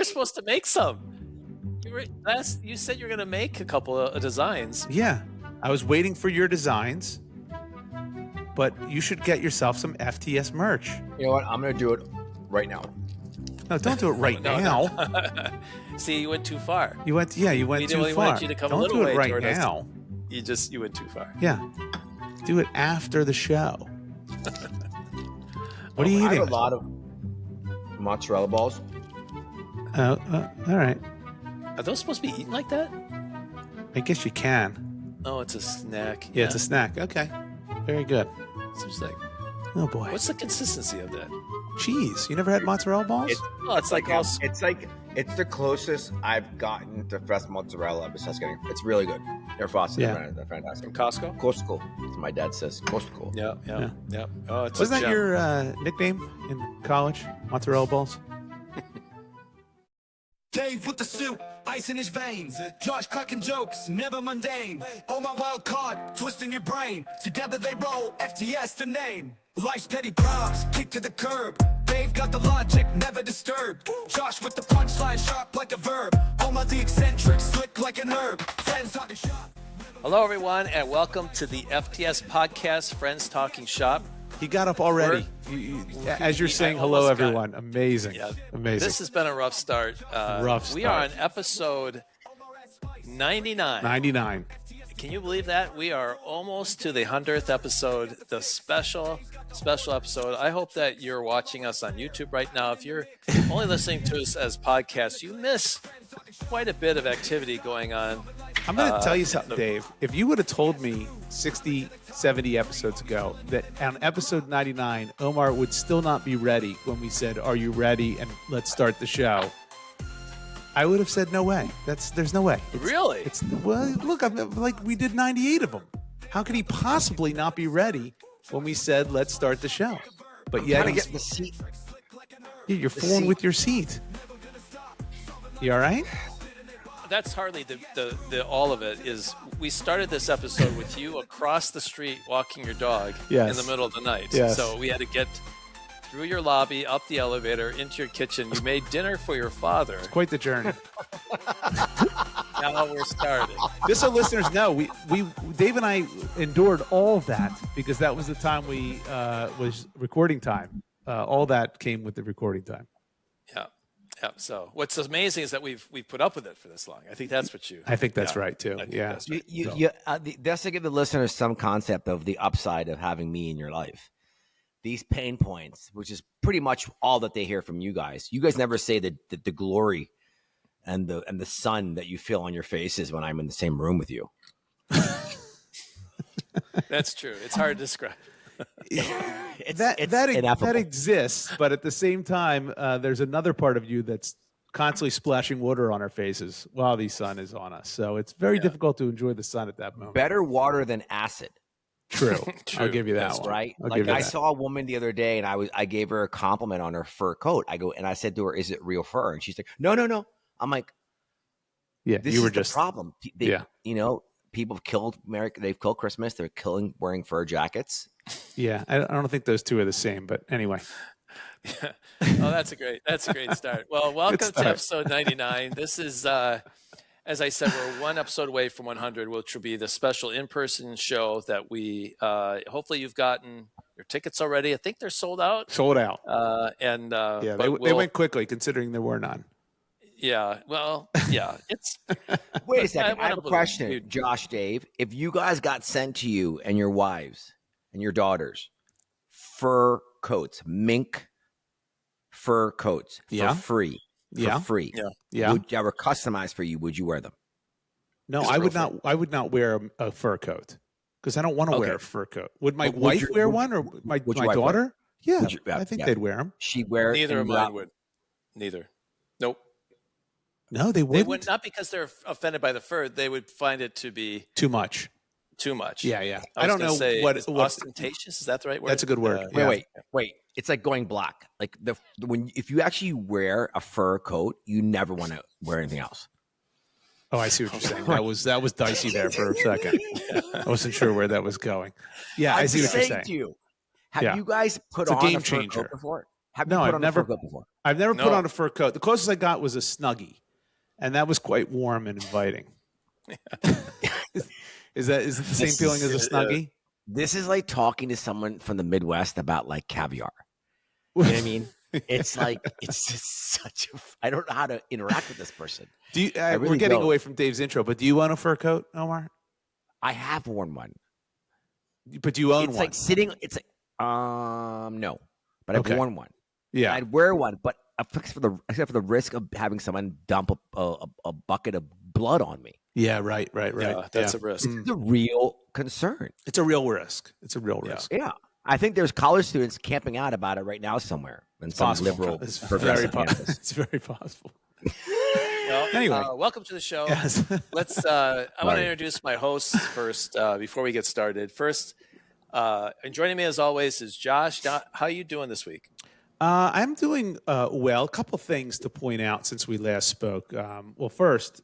were supposed to make some. You said you were going to make a couple of designs. Yeah, I was waiting for your designs, but you should get yourself some FTS merch. You know what? I'm going to do it right now. No, don't do it right No. now. See, you went too far. You went too really far. wanted you to come a Don't little do way it right toward us. now. You went too far. Yeah, do it after the show. What are you I eating? have a lot of mozzarella balls. All right. Are those supposed to be eaten like that? I guess you can. Oh, it's a snack. Yeah, it's a snack. Okay, very good. Seems like. Oh boy, What's the consistency of that? cheese. You never had mozzarella balls? It's like all. It's the closest I've gotten to fresh mozzarella besides getting. It's really good. They're frosted. Yeah. They're fantastic. From Costco? Costco, as my dad says. Costco. Yeah. Oh, it's Wasn't a that gem. your nickname in college? Mozzarella balls? Dave with the suit, ice in his veins. Josh cracking jokes, never mundane. Oh my wild card, twisting your brain. Together they roll, FTS the name. Life's petty problems, kick to the curb. Dave got the logic, never disturbed. Josh with the punchline, sharp like a verb. Omar the eccentric, slick like an herb. Friends talking shop. Hello, everyone, and welcome to the FTS podcast, Friends Talking Shop. He got up already. As you're saying hello, almost got it. everyone. Amazing. Yeah. Amazing. This has been a rough start. We are on episode 99. 99. Can you believe that? We are almost to the 100th episode, the special episode. I hope that you're watching us on YouTube right now. If you're only listening to us as podcasts, you miss quite a bit of activity going on. I'm going to tell you something, Dave. If you would have told me 60, 70 episodes ago that on episode 99, Omar would still not be ready when we said, "Are you ready?" and let's start the show, I would have said, "No way. There's no way." Really? Well, look, we did 98 of them. How could he possibly not be ready when we said, "Let's start the show"? But yet, Gotta get the seat. you're fooling with your seat. You all right? That's hardly the all of it. Is we started this episode with you across the street walking your dog Yes. in the middle of the night. Yes. So we had to get through your lobby, up the elevator, into your kitchen. You made dinner for your father. Quite the journey. Now we're starting. Just so listeners know, we Dave and I endured all of that because that was the time we was recording time. All that came with the recording time. Yeah. So what's amazing is that we've put up with it for this long. I think that's what you. I think that's right too. I think Yeah. that's right. That's to give the listeners some concept of the upside of having me in your life. These pain points, which is pretty much all that they hear from you guys. You guys never say the glory and the sun that you feel on your faces when I'm in the same room with you. That's true. It's hard to describe. That exists, but at the same time, there's another part of you that's constantly splashing water on our faces while the sun is on us. So it's very difficult to enjoy the sun at that moment. Better water than acid. True. True. I'll give you that That's one. Right? I'll Like give you I that. saw a woman the other day and I gave her a compliment on her fur coat. I said to her, "Is it real fur?" And she's like, No. I'm like, Yeah, this you were is just the problem. You know, people have killed America. They've killed Christmas. They're wearing fur jackets. Yeah, I don't think those two are the same, but anyway. Oh, that's a great start. Well, welcome start. to episode 99. This is, as I said, we're one episode away from 100, which will be the special in-person show that we, hopefully you've gotten your tickets already. I think they're sold out. Sold out. Yeah, They went quickly considering there were none. Yeah, well, yeah. It's Wait a second. I have a believe question, you. Josh, Dave. If you guys got sent to you and your wives and your daughters fur coats, mink fur coats for Yeah. free, Yeah. free, Yeah. that were customized for you, would you wear them? No, Is it I real would fur? not. I would not wear a fur coat because I don't want to wear Okay. a fur coat. Would my But would wife your- wear would- one or my would your wife wear daughter? Yeah, Would you- I think yeah. they'd wear them. She'd wear Neither of and mine would. Neither. Nope. No, they They wouldn't. would not because they're offended by the fur. They would find it to be Too much. too much. Yeah, yeah. I I don't was gonna know say, what is what. ostentatious. Is that the right word? That's a good word. Yeah. Wait. It's like going black. Like if you actually wear a fur coat, you never want to wear anything else. Oh, I see what you're saying. That was dicey there for a second. I wasn't sure where that was going. Yeah, I I'm see what you're saying saying. to you, have Yeah. you guys put It's a on game a fur changer. coat before? Have No, you put I've on never- a fur coat before? I've never put No. on a fur coat. The closest I got was a Snuggie, and that was quite warm and inviting. Is it the same This feeling as a is- Snuggie? This is like talking to someone from the Midwest about like caviar. You know what I mean? It's like it's just such a. I don't know how to interact with this person. Do you, really we're getting don't. away from Dave's intro, but do you own a fur coat, Omar? I have worn one. But do you own It's one? like sitting. It's like no, but I've Okay. worn one. Yeah. I'd wear one, but except for the risk of having someone dump a bucket of blood on me. Yeah, right. Yeah, that's a risk. It's a real concern. It's a real risk. It's a real Yeah. risk. Yeah. I think there's college students camping out about it right now somewhere in some Possible. liberal It's very progressive possible. campus. It's very possible. Well, Anyway. welcome to the show. Yes. Let's. I want to Sorry. introduce my hosts first before we get started. First, and joining me as always is Josh. How are you doing this week? I'm doing well. A couple things to point out since we last spoke. Well, first,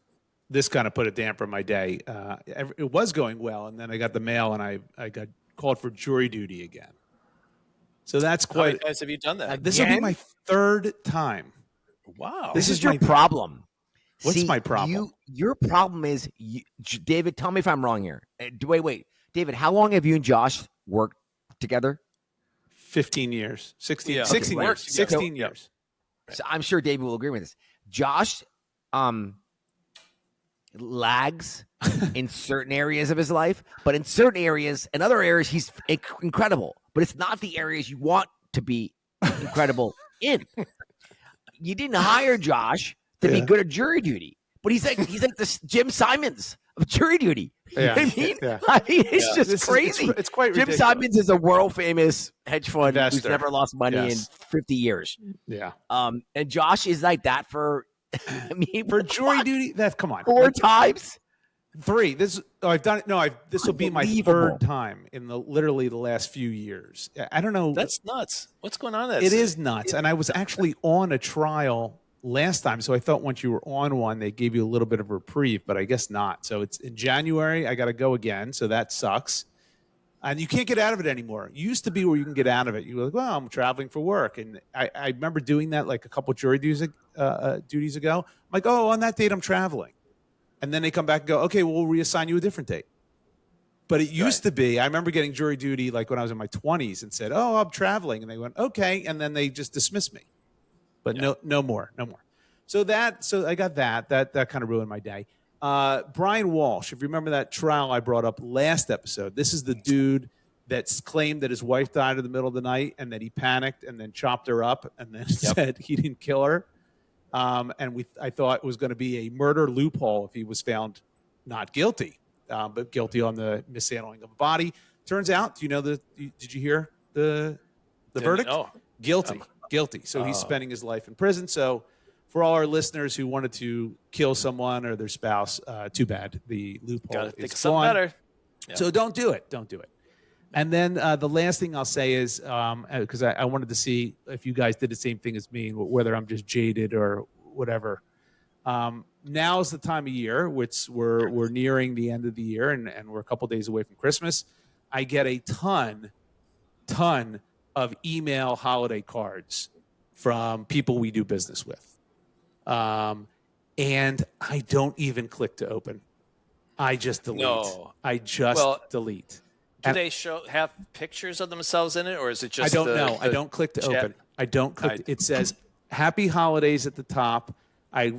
this kind of put a damper on my day. It was going well, and then I got the mail, and I got called for jury duty again. So that's How many quite. times have you done that? This will be Again? my third time. Wow. This is is my- your problem. What's See, my problem? Your problem is, David, tell me if I'm wrong here. Wait. David, how long have you and Josh worked together? 15 years, 16, Yeah. 16 Okay, years, worked together. 16 Yeah. years. So I'm sure David will agree with this. Josh lags in certain areas of his life, but in certain areas, in other areas, he's incredible. But it's not the areas you want to be incredible in. You didn't hire Josh to be Yeah. good at jury duty, but he's like this Jim Simons of jury duty. You know what I mean? Yeah. I mean, it's Yeah. just This is- crazy. it's quite Jim ridiculous. Simons is a world famous hedge fund who's Investor. never lost money Yes. in 50 years. Yeah. And Josh is like that for, I mean, For what the jury fuck? duty, come on. 4 times. 3. I've done it. No, this will be my Unbelievable. third time in literally the last few years. I don't know. That's nuts. What's going on? In that It city? is nuts. And I was actually on a trial last time, so I thought once you were on one, they gave you a little bit of reprieve, but I guess not. So it's in January. I got to go again, so that sucks. And you can't get out of it anymore. You used to be where you can get out of it. You were like, well, I'm traveling for work. And I remember doing that like a couple jury duties ago. I'm like, oh, on that date, I'm traveling. And then they come back and go, okay, well, we'll reassign you a different date. But it used to be, I remember getting jury duty like when I was in my 20s and said, oh, I'm traveling. And they went, okay. And then they just dismissed me. But no more. So I got that kind of ruined my day. Brian Walsh, if you remember that trial I brought up last episode, this is the dude that's claimed that his wife died in the middle of the night and that he panicked and then chopped her up and then said he didn't kill her. I thought it was going to be a murder loophole if he was found not guilty, but guilty on the mishandling of a body. Turns out, did you hear the verdict? know. Guilty. So he's spending his life in prison. So for all our listeners who wanted to kill someone or their spouse, too bad. The loophole Got to think is of something gone. better. Yeah. So don't do it. And then the last thing I'll say is, because I wanted to see if you guys did the same thing as me, whether I'm just jaded or whatever. Now is the time of year, which we're nearing the end of the year, and we're a couple days away from Christmas. I get a ton of email holiday cards from people we do business with. And I don't even click to open. I just delete. No. I just delete. Do they have pictures of themselves in it, or is it just? I don't know. I don't click to chat? open. I don't click. It says "Happy Holidays" at the top. I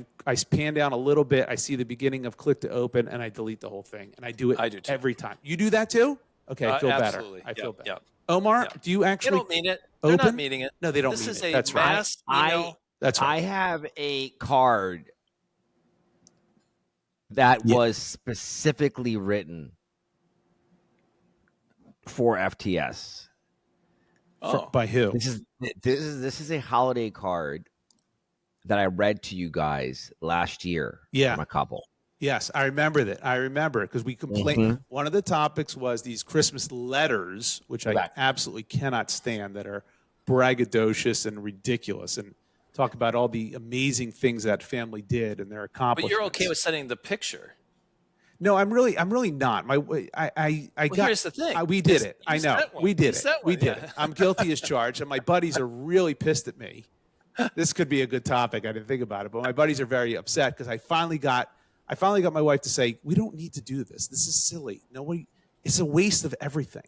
pan down a little bit. I see the beginning of click to open, and I delete the whole thing. And I do it I do too. every time. You do that too? Okay, I feel absolutely. better. I feel better. Yeah. Omar, Yeah. do you They actually don't mean it. They're not open? meaning it. No, they don't This mean is it. a That's right. mass email. That's I right. have a card that was specifically written for FTS. By who? This is a holiday card that I read to you guys last year. Yeah. from a couple. Yes, I remember that. I remember because we complained. Mhm. One of the topics was these Christmas letters, which I Correct. absolutely cannot stand, that are braggadocious and ridiculous, and talk about all the amazing things that family did and their But accomplishments. you're okay with sending the picture. No, I'm really not. I got. Here's the thing. We did it. I know. We did it. We did yeah. it. I'm guilty as charged, and my buddies are really pissed at me. This could be a good topic. I didn't think about it, but my buddies are very upset because I finally got my wife to say, we don't need to do this. This is silly. It's a waste of everything.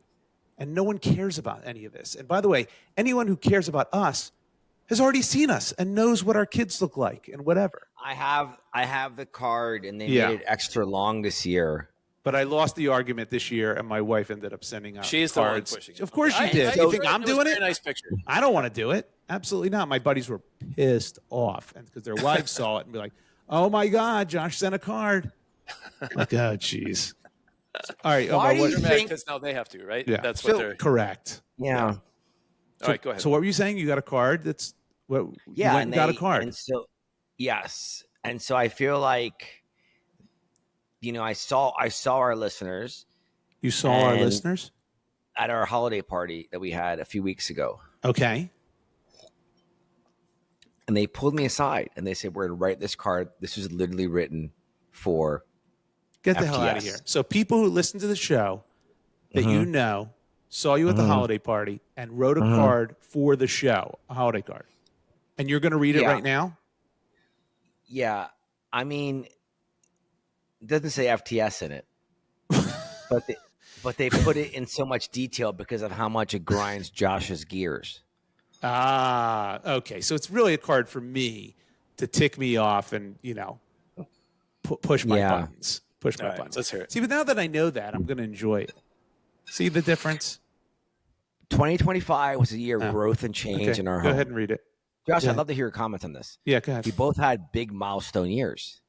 And no one cares about any of this. And by the way, anyone who cares about us has already seen us and knows what our kids look like and whatever. I have the card, and they made it extra long this year. But I lost the argument this year, and my wife ended up sending out She's cards. the one pushing it. Of course she did. You think I'm doing it? Nice picture. I don't want to do it. Absolutely not. My buddies were pissed off, and because their wives saw it and be like, "Oh my God, Josh sent a card." Like, oh, jeez. All right. Why do you They're mad think- because now they have to, right? Yeah. That's what they're. Correct. Yeah. All right, go ahead. So what were you saying? You got a card? That's what? Yeah, You went and got a card. And so, yes, and so I feel like, I saw our listeners You saw our and- listeners? at our holiday party that we had a few weeks ago, Okay. and they pulled me aside and they said, "We're going to write this card. This was literally written for." Get the hell out of FTS. here. So people who listen to the show that you know saw you at the holiday party and wrote a card for the show, a holiday card. And you're going to read it Yeah. right now? Yeah, I mean, it doesn't say FTS in it, but they put it in so much detail because of how much it grinds Josh's gears. Ah, okay. So it's really a card for me to tick me off and, push my Yeah. buttons. Push my All right, buttons. let's hear it. See, but now that I know that, I'm going to enjoy it. See the difference? 2025 was a year of growth and change Okay, in our go home. ahead and read it. Josh, Yeah. I'd love to hear your comments on this. Yeah, go ahead. We both had big milestone years.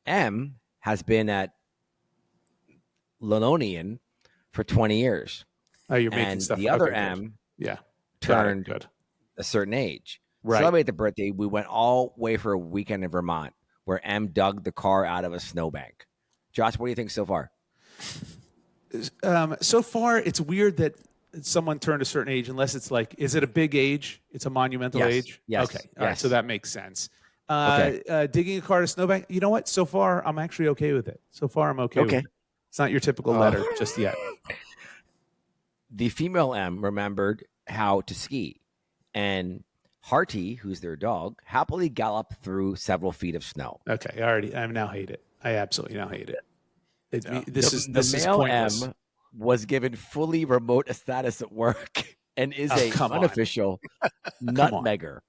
M has been at Linonian for 20 years. Oh, you're making And stuff the up. other Okay, good. M Yeah. Got it. turned Good. a certain age. Right. Celebrate the birthday. We went all the way for a weekend in Vermont where M dug the car out of a snowbank. Josh, what do you think so far? So far, it's weird that someone turned a certain age, unless it's like, is it a big age? It's a monumental Yes. age? Yes. Okay. All right. Yes. So that makes sense. Okay. Digging a car to snowbank. You know what? So far, I'm actually okay with it. So far, I'm okay with Okay. it. It's not your typical letter just yet. The female M remembered how to ski, and Hearty, who's their dog, happily galloped through several feet of snow. Okay. I now hate it. I absolutely now hate it. This is male pointless. M was given fully remote status at work and is Oh, a come on. unofficial nutmegger.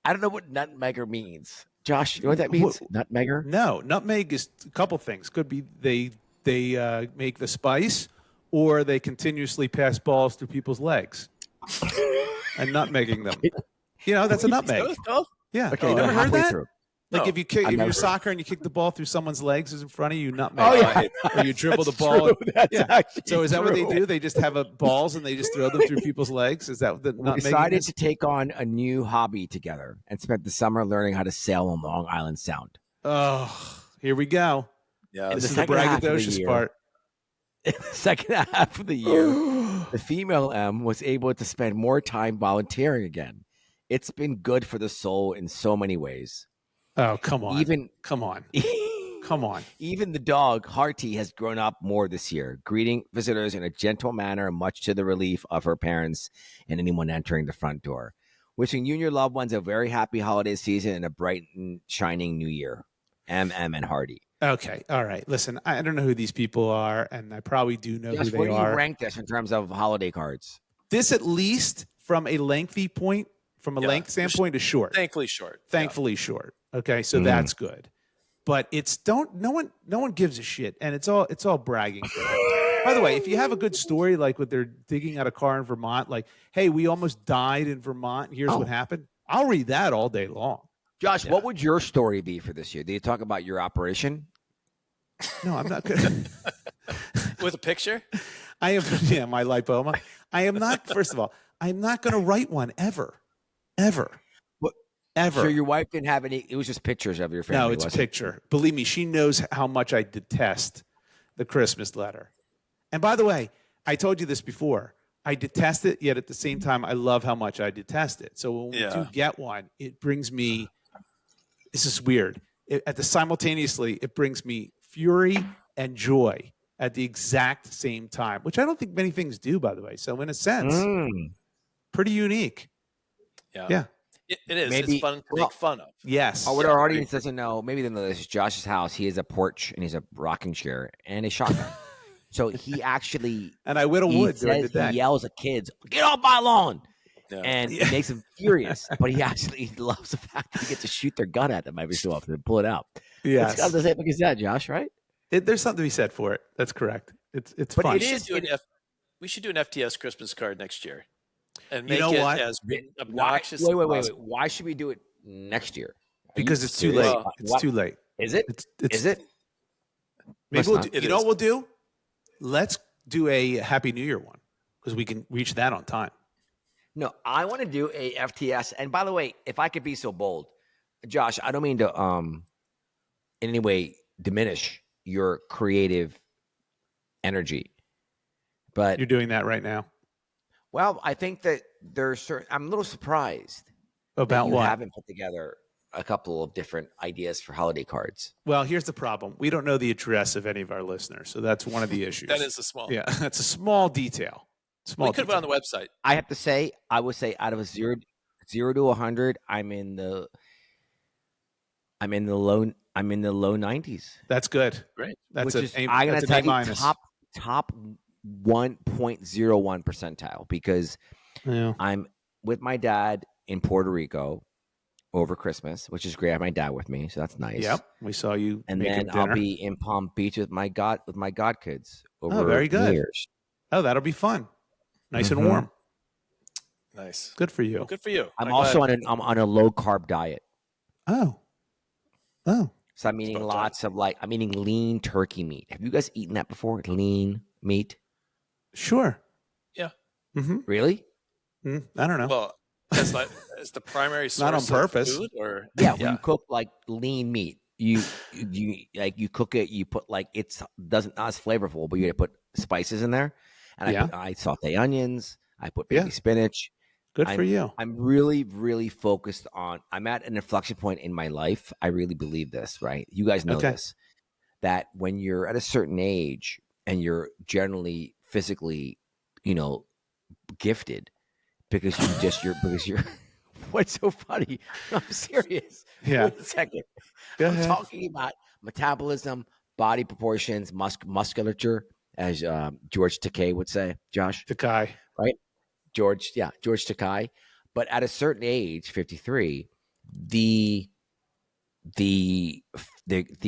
I don't know what nutmegger means. Josh, you know what that means? Nutmegger? No, nutmeg is a couple things. Could be they make the spice, or they continuously pass balls through people's legs and nutmegging them. That's a nutmeg. Yeah. Okay, you never heard halfway that? through. Like No, if you kick, I've if never you're heard. soccer and you kick the ball through someone's legs is in front of you, nutmeg. Oh, yeah. Or you dribble the That's ball. true. That's actually So is that what they true. do? They just have balls and they just throw them through people's legs? Is that what the We nutmegging decided is? to take on a new hobby together and spent the summer learning how to sail on Long Island Sound. Oh, here we go. Yeah. This the is the second half of the braggadocious year- part. In the second half of the year, the female M was able to spend more time volunteering again. It's been good for the soul in so many ways. Oh, come on. Come on. Come on. Even the dog, Hearty, has grown up more this year, greeting visitors in a gentle manner, much to the relief of her parents and anyone entering the front door. Wishing you and your loved ones a very happy holiday season and a bright and shining new year. MM and Hardy. Okay. All right. Listen, I don't know who these people are, and I probably do know Josh, who where they do you are. rank this in terms of holiday cards? This, at least from a lengthy point, from a Yeah, length standpoint, is short. Thankfully short. Thankfully short. Okay, so that's good. But no one gives a shit, and it's all bragging. By the way, if you have a good story like what they're digging out a car in Vermont, like, hey, we almost died in Vermont, and here's what happened, I'll read that all day long. Josh, what would your story be for this year? Do you talk about your operation? No, I'm not good. With a picture? I am, my lipoma. I am not, first of all, I'm not going to write one ever. What? Ever. So your wife didn't have any, it was just pictures of your family, No, it's a wasn't it? picture. Believe me, she knows how much I detest the Christmas letter. And by the way, I told you this before. I detest it, yet at the same time, I love how much I detest it. So when we do get one, it brings me, this is weird. Simultaneously, it brings me fury and joy at the exact same time, which I don't think many things do, by the way. So in a sense, pretty unique. Yeah. It is. Maybe- it's fun to make fun of. Yes. What our audience doesn't know, maybe they know this is Josh's house. He has a porch and he's a rocking chair and a shotgun. So he actually And I whittle he wood during the says day. he yells at kids, "Get off my lawn!" Yeah. And it makes them furious. But he actually loves the fact that he gets to shoot their gun at them every so often and pull it out. Yes. It's got the same thing as that, Josh, right? There's something to be said for it. That's correct. It's But fun. it is- We should do an FTS Christmas card next year, and You make know it what? as Why, obnoxious. wait. as possible. Why should we do it next year? Are Because you it's too serious? late. It's What? too late. Is it? It's Is it? Maybe It's we'll not. do, It you know is. what we'll do? Let's do a Happy New Year one because we can reach that on time. No, I want to do a FTS. And by the way, if I could be so bold, Josh, I don't mean to in any way diminish your creative energy, but You're doing that right now. well, I think that there's certain. I'm a little surprised that About you what? haven't put together a couple of different ideas for holiday cards. Well, here's the problem. We don't know the address of any of our listeners, so that's one of the issues. That is a small. Yeah, that's a small detail. Small. We could put it detail. on the website. I have to say, I would say out of a zero to 100, I'm in the low 90s. That's good. Great. That's which is, an I'm going that's to an tell A you minus. top 1.01 percentile because Yeah. I'm with my dad in Puerto Rico over Christmas, which is great. I have my dad with me, so that's nice. Yep. We saw you. And making then dinner. I'll be in Palm Beach with my god kids over very good. New Year's. Oh, that'll be fun. Nice Mhm. and warm. Nice. Good for you. Well, good for you. I'm glad. also I'm on a low carb diet. Oh. So I'm eating about time. I'm eating lean turkey meat. Have you guys eaten that before? Lean meat? Sure. Yeah. Mm-hmm. Really? I don't know. Well, as the primary source Not on purpose. of food, or Yeah, when you cook like lean meat, you cook it, you put like not as flavorful, but you put spices in there. And Yeah. I saute onions, I put baby Yeah. spinach. Good for you. I'm really, really focused on I'm at an inflection point in my life. I really believe this, right? You guys know Okay. this. That when you're at a certain age and you're generally physically, gifted because you're what's so funny? I'm serious. Yeah. 1 second. Go I'm ahead. talking about metabolism, body proportions, musculature, as George Takei would say, Josh. Takai. George Takei. But at a certain age, 53, the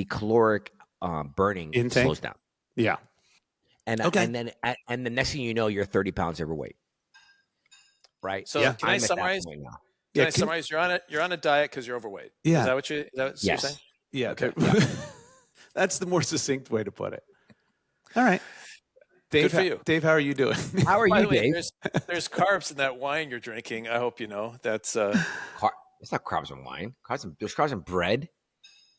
caloric burning Intake? slows down. Yeah. And Okay. and the next thing you know, you're 30 pounds overweight. Right? So Yeah. can I I'm at that summarize? point now. Can I summarize? You're on a diet because you're overweight. Yeah. Is that what you're Yes. saying? Yeah. Okay. That's the more succinct way to put it. All right. Dave, Good for you. Dave, how are you doing? How are By you, the way, Dave? there's carbs in that wine you're drinking. I hope you know that's. It's not carbs and wine. There's carbs and bread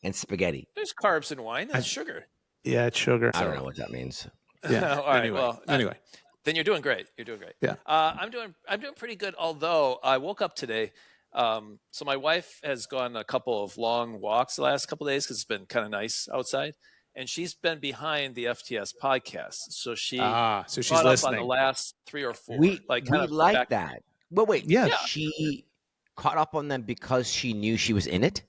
and spaghetti. There's carbs in wine. That's sugar. Yeah, it's sugar. I don't know what that means. Yeah. All right. Anyway. Well, Anyway. then you're doing great. You're doing great. Yeah. I'm doing pretty good. Although I woke up today. So my wife has gone a couple of long walks the last couple of days because it's been kind of nice outside, and she's been behind the FTS podcast. So she So she's caught up on listening. the last 3 or 4. We kind of like back- that. Wait. Yeah. She caught up on them because she knew she was in it?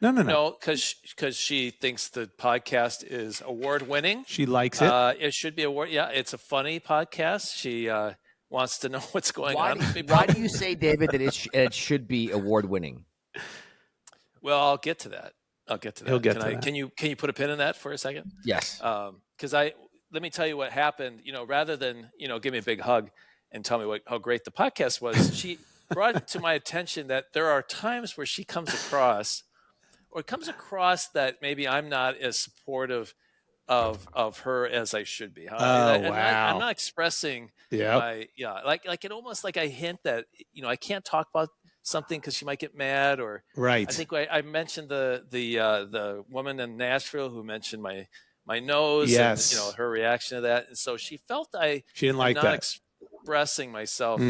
No. No, because she thinks the podcast is award winning. She likes it. It should be award. Yeah, it's a funny podcast. She wants to know what's going on. Why do you say, David, that it should be award winning? Well, I'll get to that. He'll get to that. Can you put a pin in that for a second? Yes. Because let me tell you what happened. Rather than give me a big hug and tell me how great the podcast was, she brought it to my attention that there are times where she comes across that maybe I'm not as supportive of her as I should be. Wow. I'm not expressing Yep. like it almost like I hint that I can't talk about something because she might get mad, or Right. I think I mentioned the woman in Nashville who mentioned my nose, Yes. and her reaction to that, and so she felt She didn't like that. expressing myself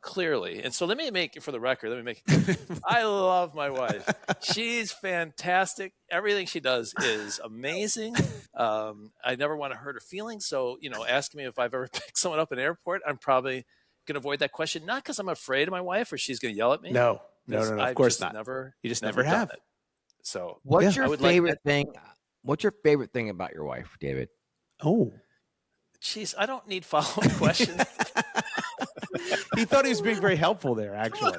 clearly. And so let me make it for the record. Let me make it clear. I love my wife. She's fantastic. Everything she does is amazing. I never want to hurt her feelings. So, asking me if I've ever picked someone up in an airport, I'm probably going to avoid that question. Not because I'm afraid of my wife or she's going to yell at me. No, of course not. You just never have. It. So what's your favorite thing? What's your favorite thing about your wife, David? Oh, geez, I don't need follow-up questions. He thought he was being very helpful there, actually.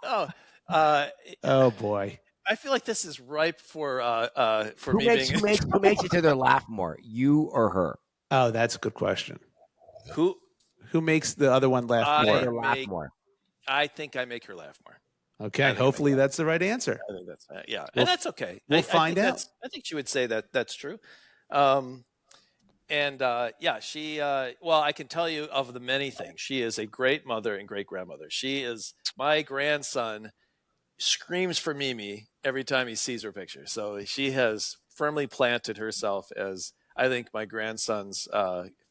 Oh boy. I feel like this is ripe for who me makes, being. Who makes each other laugh more, you or her? Oh, that's a good question. Who makes the other one laugh more? I think I make her laugh more. Okay, hopefully that's the right answer. I think that's and that's okay. We'll find out. I think she would say that that's true. She. Well, I can tell you of the many things. She is a great mother and great grandmother. She is my grandson. Screams for Mimi every time he sees her picture. So she has firmly planted herself as, I think, my grandson's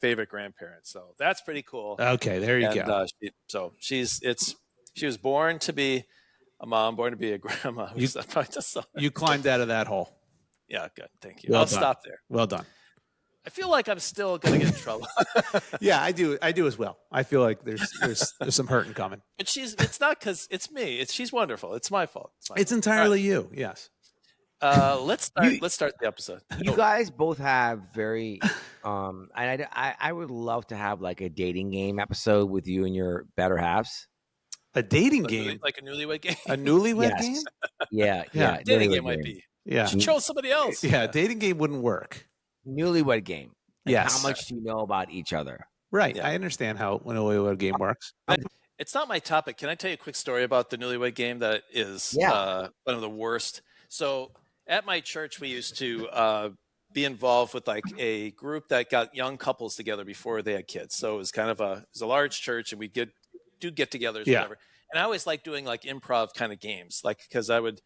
favorite grandparent. So that's pretty cool. Okay, there you go. She was born to be a mom, born to be a grandma. You climbed out of that hole. Yeah, good. Thank you. I'll stop there. Well done. I feel like I'm still going to get in trouble. Yeah, I do as well. I feel like there's some hurting coming. But it's not because it's me. She's wonderful. It's my fault. It's entirely you. Yes. Let's start the episode. You guys both have very I would love to have like a dating game episode with you and your better halves. A dating game? Like a newlywed game? A newlywed game? Yeah. Dating game might be. Yeah. You chose somebody else. Yeah, dating game wouldn't work. Newlywed game. Like yes. How much do you know about each other? Right. Yeah. I understand how a newlywed game works. It's not my topic. Can I tell you a quick story about the newlywed game that is one of the worst? So at my church, we used to be involved with like a group that got young couples together before they had kids. So it was kind of a large church, and we do get-togethers, whatever. And I always like doing like improv kind of games, like because I would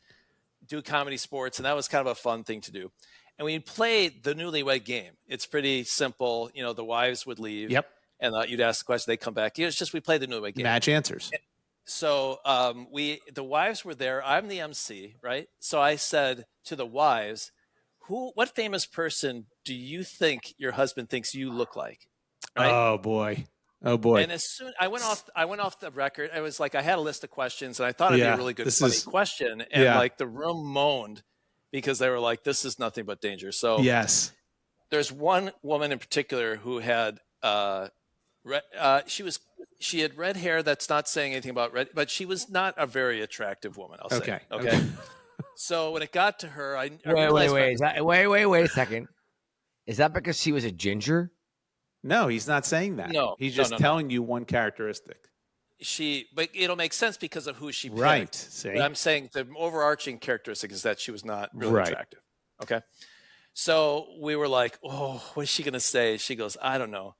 do comedy sports, and that was kind of a fun thing to do. And we played the newlywed game. It's pretty simple. The wives would leave. Yep. And you'd ask the question, they come back. It's just we play the newlywed game. Match answers. So the wives were there. I'm the MC, right? So I said to the wives, what famous person do you think your husband thinks you look like? Right? Oh boy. And as soon I went off the record, I was like, I had a list of questions, and I thought it'd be a really good funny question. And like the room moaned because they were like, this is nothing but danger. So yes, there's one woman in particular who had she had red hair. That's not saying anything about red, but she was not a very attractive woman. I'll say. Okay. So when it got to her, I realized wait a second. Is that because she was a ginger? No, he's not saying that. No, he's just telling you one characteristic. But it'll make sense because of who she picked. Right. See? But I'm saying the overarching characteristic is that she was not really attractive. Okay. So we were like, oh, what is she going to say? She goes, I don't know.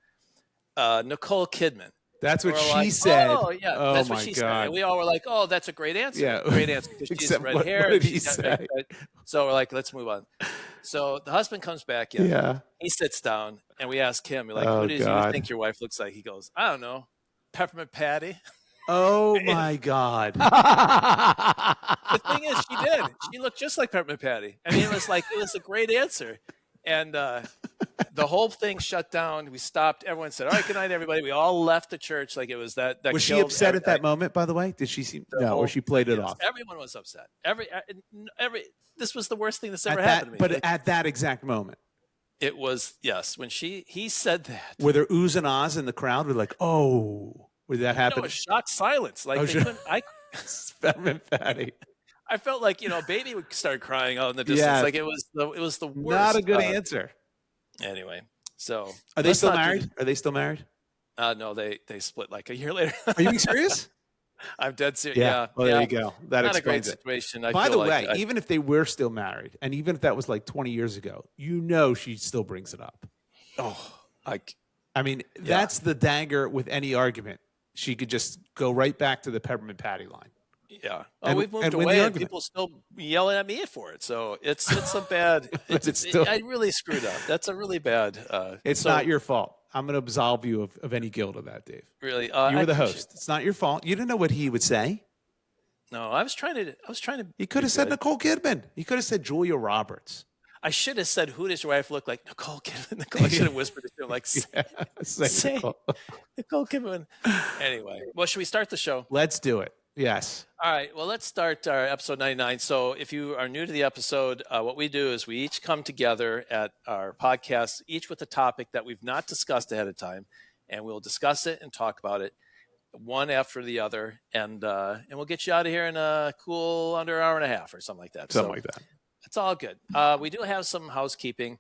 Nicole Kidman. That's what she said. Oh, yeah. Oh, that's my what she God. said. And we all were like, oh, that's a great answer. Yeah. Great answer because she has red hair. What did he say? So we're like, let's move on. So the husband comes back in. Yeah. He sits down, and we ask him, we're like, who do you think your wife looks like? He goes, I don't know. Peppermint Patty. Oh, my God. The thing is, she did. She looked just like Peppermint Patty. I mean, it was a great answer. And the whole thing shut down. We stopped. Everyone said, all right, good night, everybody. We all left the church like it was that. Was she upset at that moment, by the way? Did she seem no, or she played it off? Everyone was upset. This was the worst thing that's ever happened to me. But at that exact moment. It was, yes. When he said that. Were there oohs and ahs in the crowd? We're like, oh, would that happen? No, it was shocked silence. Like Peppermint Patty. I felt like, baby would start crying out in the distance. Yeah. Like it was the worst. Not a good answer. Anyway, so are they still married? Are they still married? No, they split like a year later. Are you being serious? I'm dead serious. Yeah. Well, there you go. That not explains a great situation. By the way, even if they were still married, and even if that was like 20 years ago, she still brings it up. Oh, I mean, that's the dagger with any argument. She could just go right back to the Peppermint Patty line. Yeah. We've moved away, and people still yelling at me for it. So it's a bad. I really screwed up. That's a really bad. It's not your fault. I'm going to absolve you of any guilt of that, Dave. Really, You I were the appreciate host. It's not your fault. You didn't know what he would say. No, I was trying to. He could be have said good. Nicole Kidman. He could have said Julia Roberts. I should have said, "Who does your wife look like?" Nicole Kidman. Nicole, I should have whispered to him, like, Yeah, say Nicole. Nicole Kidman. Anyway, well, should we start the show? Let's do it. Yes. All right. Well, let's start our episode 99. So, if you are new to the episode, what we do is we each come together at our podcast, each with a topic that we've not discussed ahead of time, and we'll discuss it and talk about it one after the other, and we'll get you out of here in a cool under an hour and a half or something like that. Something like that. It's all good. We do have some housekeeping.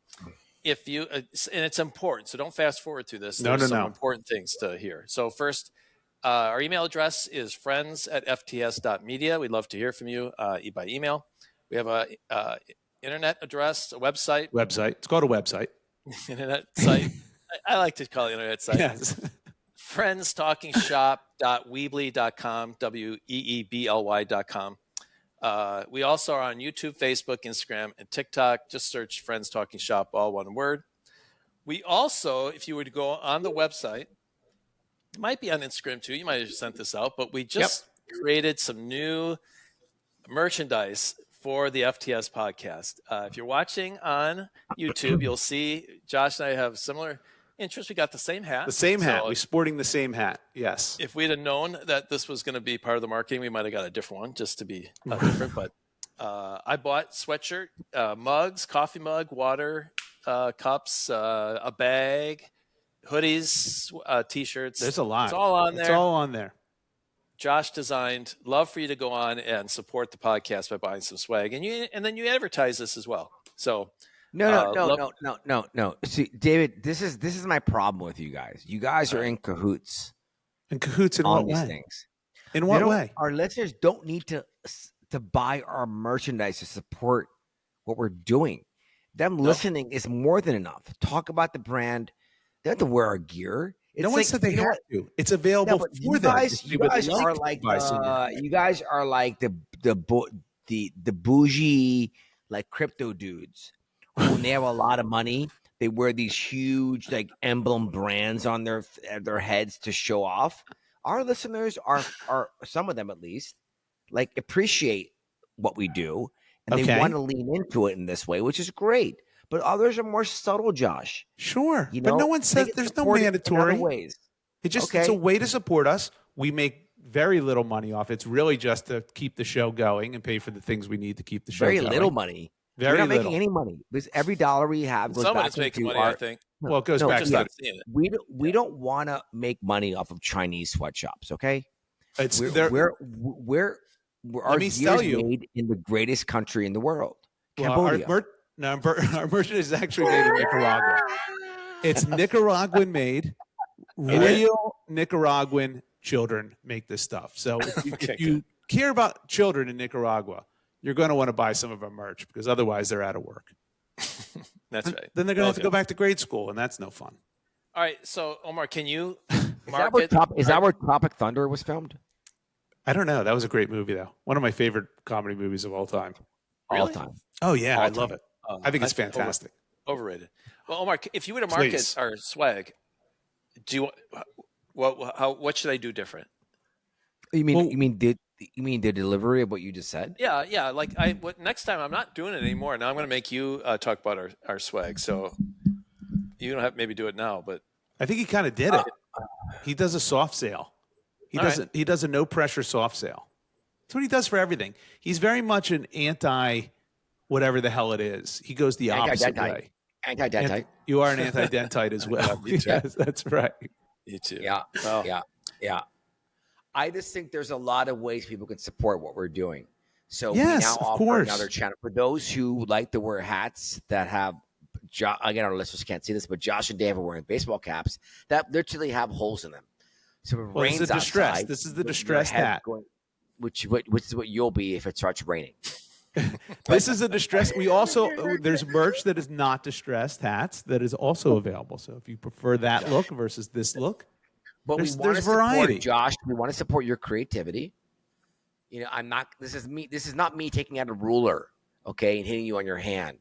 If you and it's important, so don't fast forward through this. There's some important things to hear. So first, our email address is friends@fts.media. We'd love to hear from you by email. We have a internet address, a website. It's called a website. Internet site. I like to call it internet site. Yes. friendstalkingshop.weebly.com, weebly.com. We also are on YouTube, Facebook, Instagram, and TikTok. Just search Friends Talking Shop, all one word. We also, if you were to go on the website, it might be on Instagram too. You might have sent this out, but we just created some new merchandise for the FTS podcast. If you're watching on YouTube, you'll see Josh and I have similar interests. We got the same hat. The same hat. We're sporting the same hat. Yes. If we'd have known that this was going to be part of the marketing, we might have got a different one just to be different. But I bought sweatshirt, mugs, coffee mug, water, cups, a bag, hoodies, T-shirts. There's a lot. It's all on there. It's all on there. Josh designed. Love for you to go on and support the podcast by buying some swag, and then you advertise this as well. So. No. See, David, this is my problem with you guys. You guys are in cahoots. In cahoots in on what these way? Things. In what way? Our listeners don't need to buy our merchandise to support what we're doing. Them listening is more than enough. Talk about the brand. They don't have to wear our gear. It's no one said they have to. It's available for them. You guys are like the bougie like crypto dudes. When they have a lot of money, they wear these huge like emblem brands on their heads to show off. Our listeners are some of them at least like appreciate what we do and they want to lean into it in this way, which is great. But others are more subtle, Josh. Sure, but no one says there's no mandatory ways. It's a way to support us. We make very little money off. It's really just to keep the show going and pay for the things we need to keep the show going. Very little money. We're not making any money because every dollar we have goes Someone back is making into money, our. I think. Well, it goes back to that. We don't want to make money off of Chinese sweatshops. Okay, our gear is made in the greatest country in the world, Cambodia. Our merchandise is actually made in Nicaragua. It's Nicaraguan made. Real Nicaraguan children make this stuff. So if you care about children in Nicaragua, you're going to want to buy some of our merch because otherwise they're out of work. That's right. Then they're going to have to go back to grade school, and that's no fun. All right. So, Omar, can you Is that where Tropic Thunder was filmed? I don't know. That was a great movie, though. One of my favorite comedy movies of all time. All time. Oh, yeah. I love it. I think it's fantastic. Overrated. Well, Omar, if you were to market our swag, what should I do different? You mean the delivery of what you just said? Yeah. Like next time I'm not doing it anymore. Now I'm going to make you talk about our swag. So you don't have to maybe do it now, but I think he kind of did it. He does a soft sale. He does a no pressure soft sale. That's what he does for everything. He's very much an anti whatever the hell it is. He goes the opposite way. Anti-dentite. You are an anti-dentite as well. Yes, that's right. You too. Yeah. Yeah. I just think there's a lot of ways people can support what we're doing. So we now offer another channel for those who like to wear hats that have. Again, our listeners can't see this, but Josh and Dave are wearing baseball caps that literally have holes in them. So it rains outside. This is the distressed hat, which is what you'll be if it starts raining. This is a distress. We also there's merch that is not distressed hats that is also available. So if you prefer that look versus this look, but there's variety. Support, Josh, we want to support your creativity. You know, I'm not. This is not me taking out a ruler, okay, and hitting you on your hand.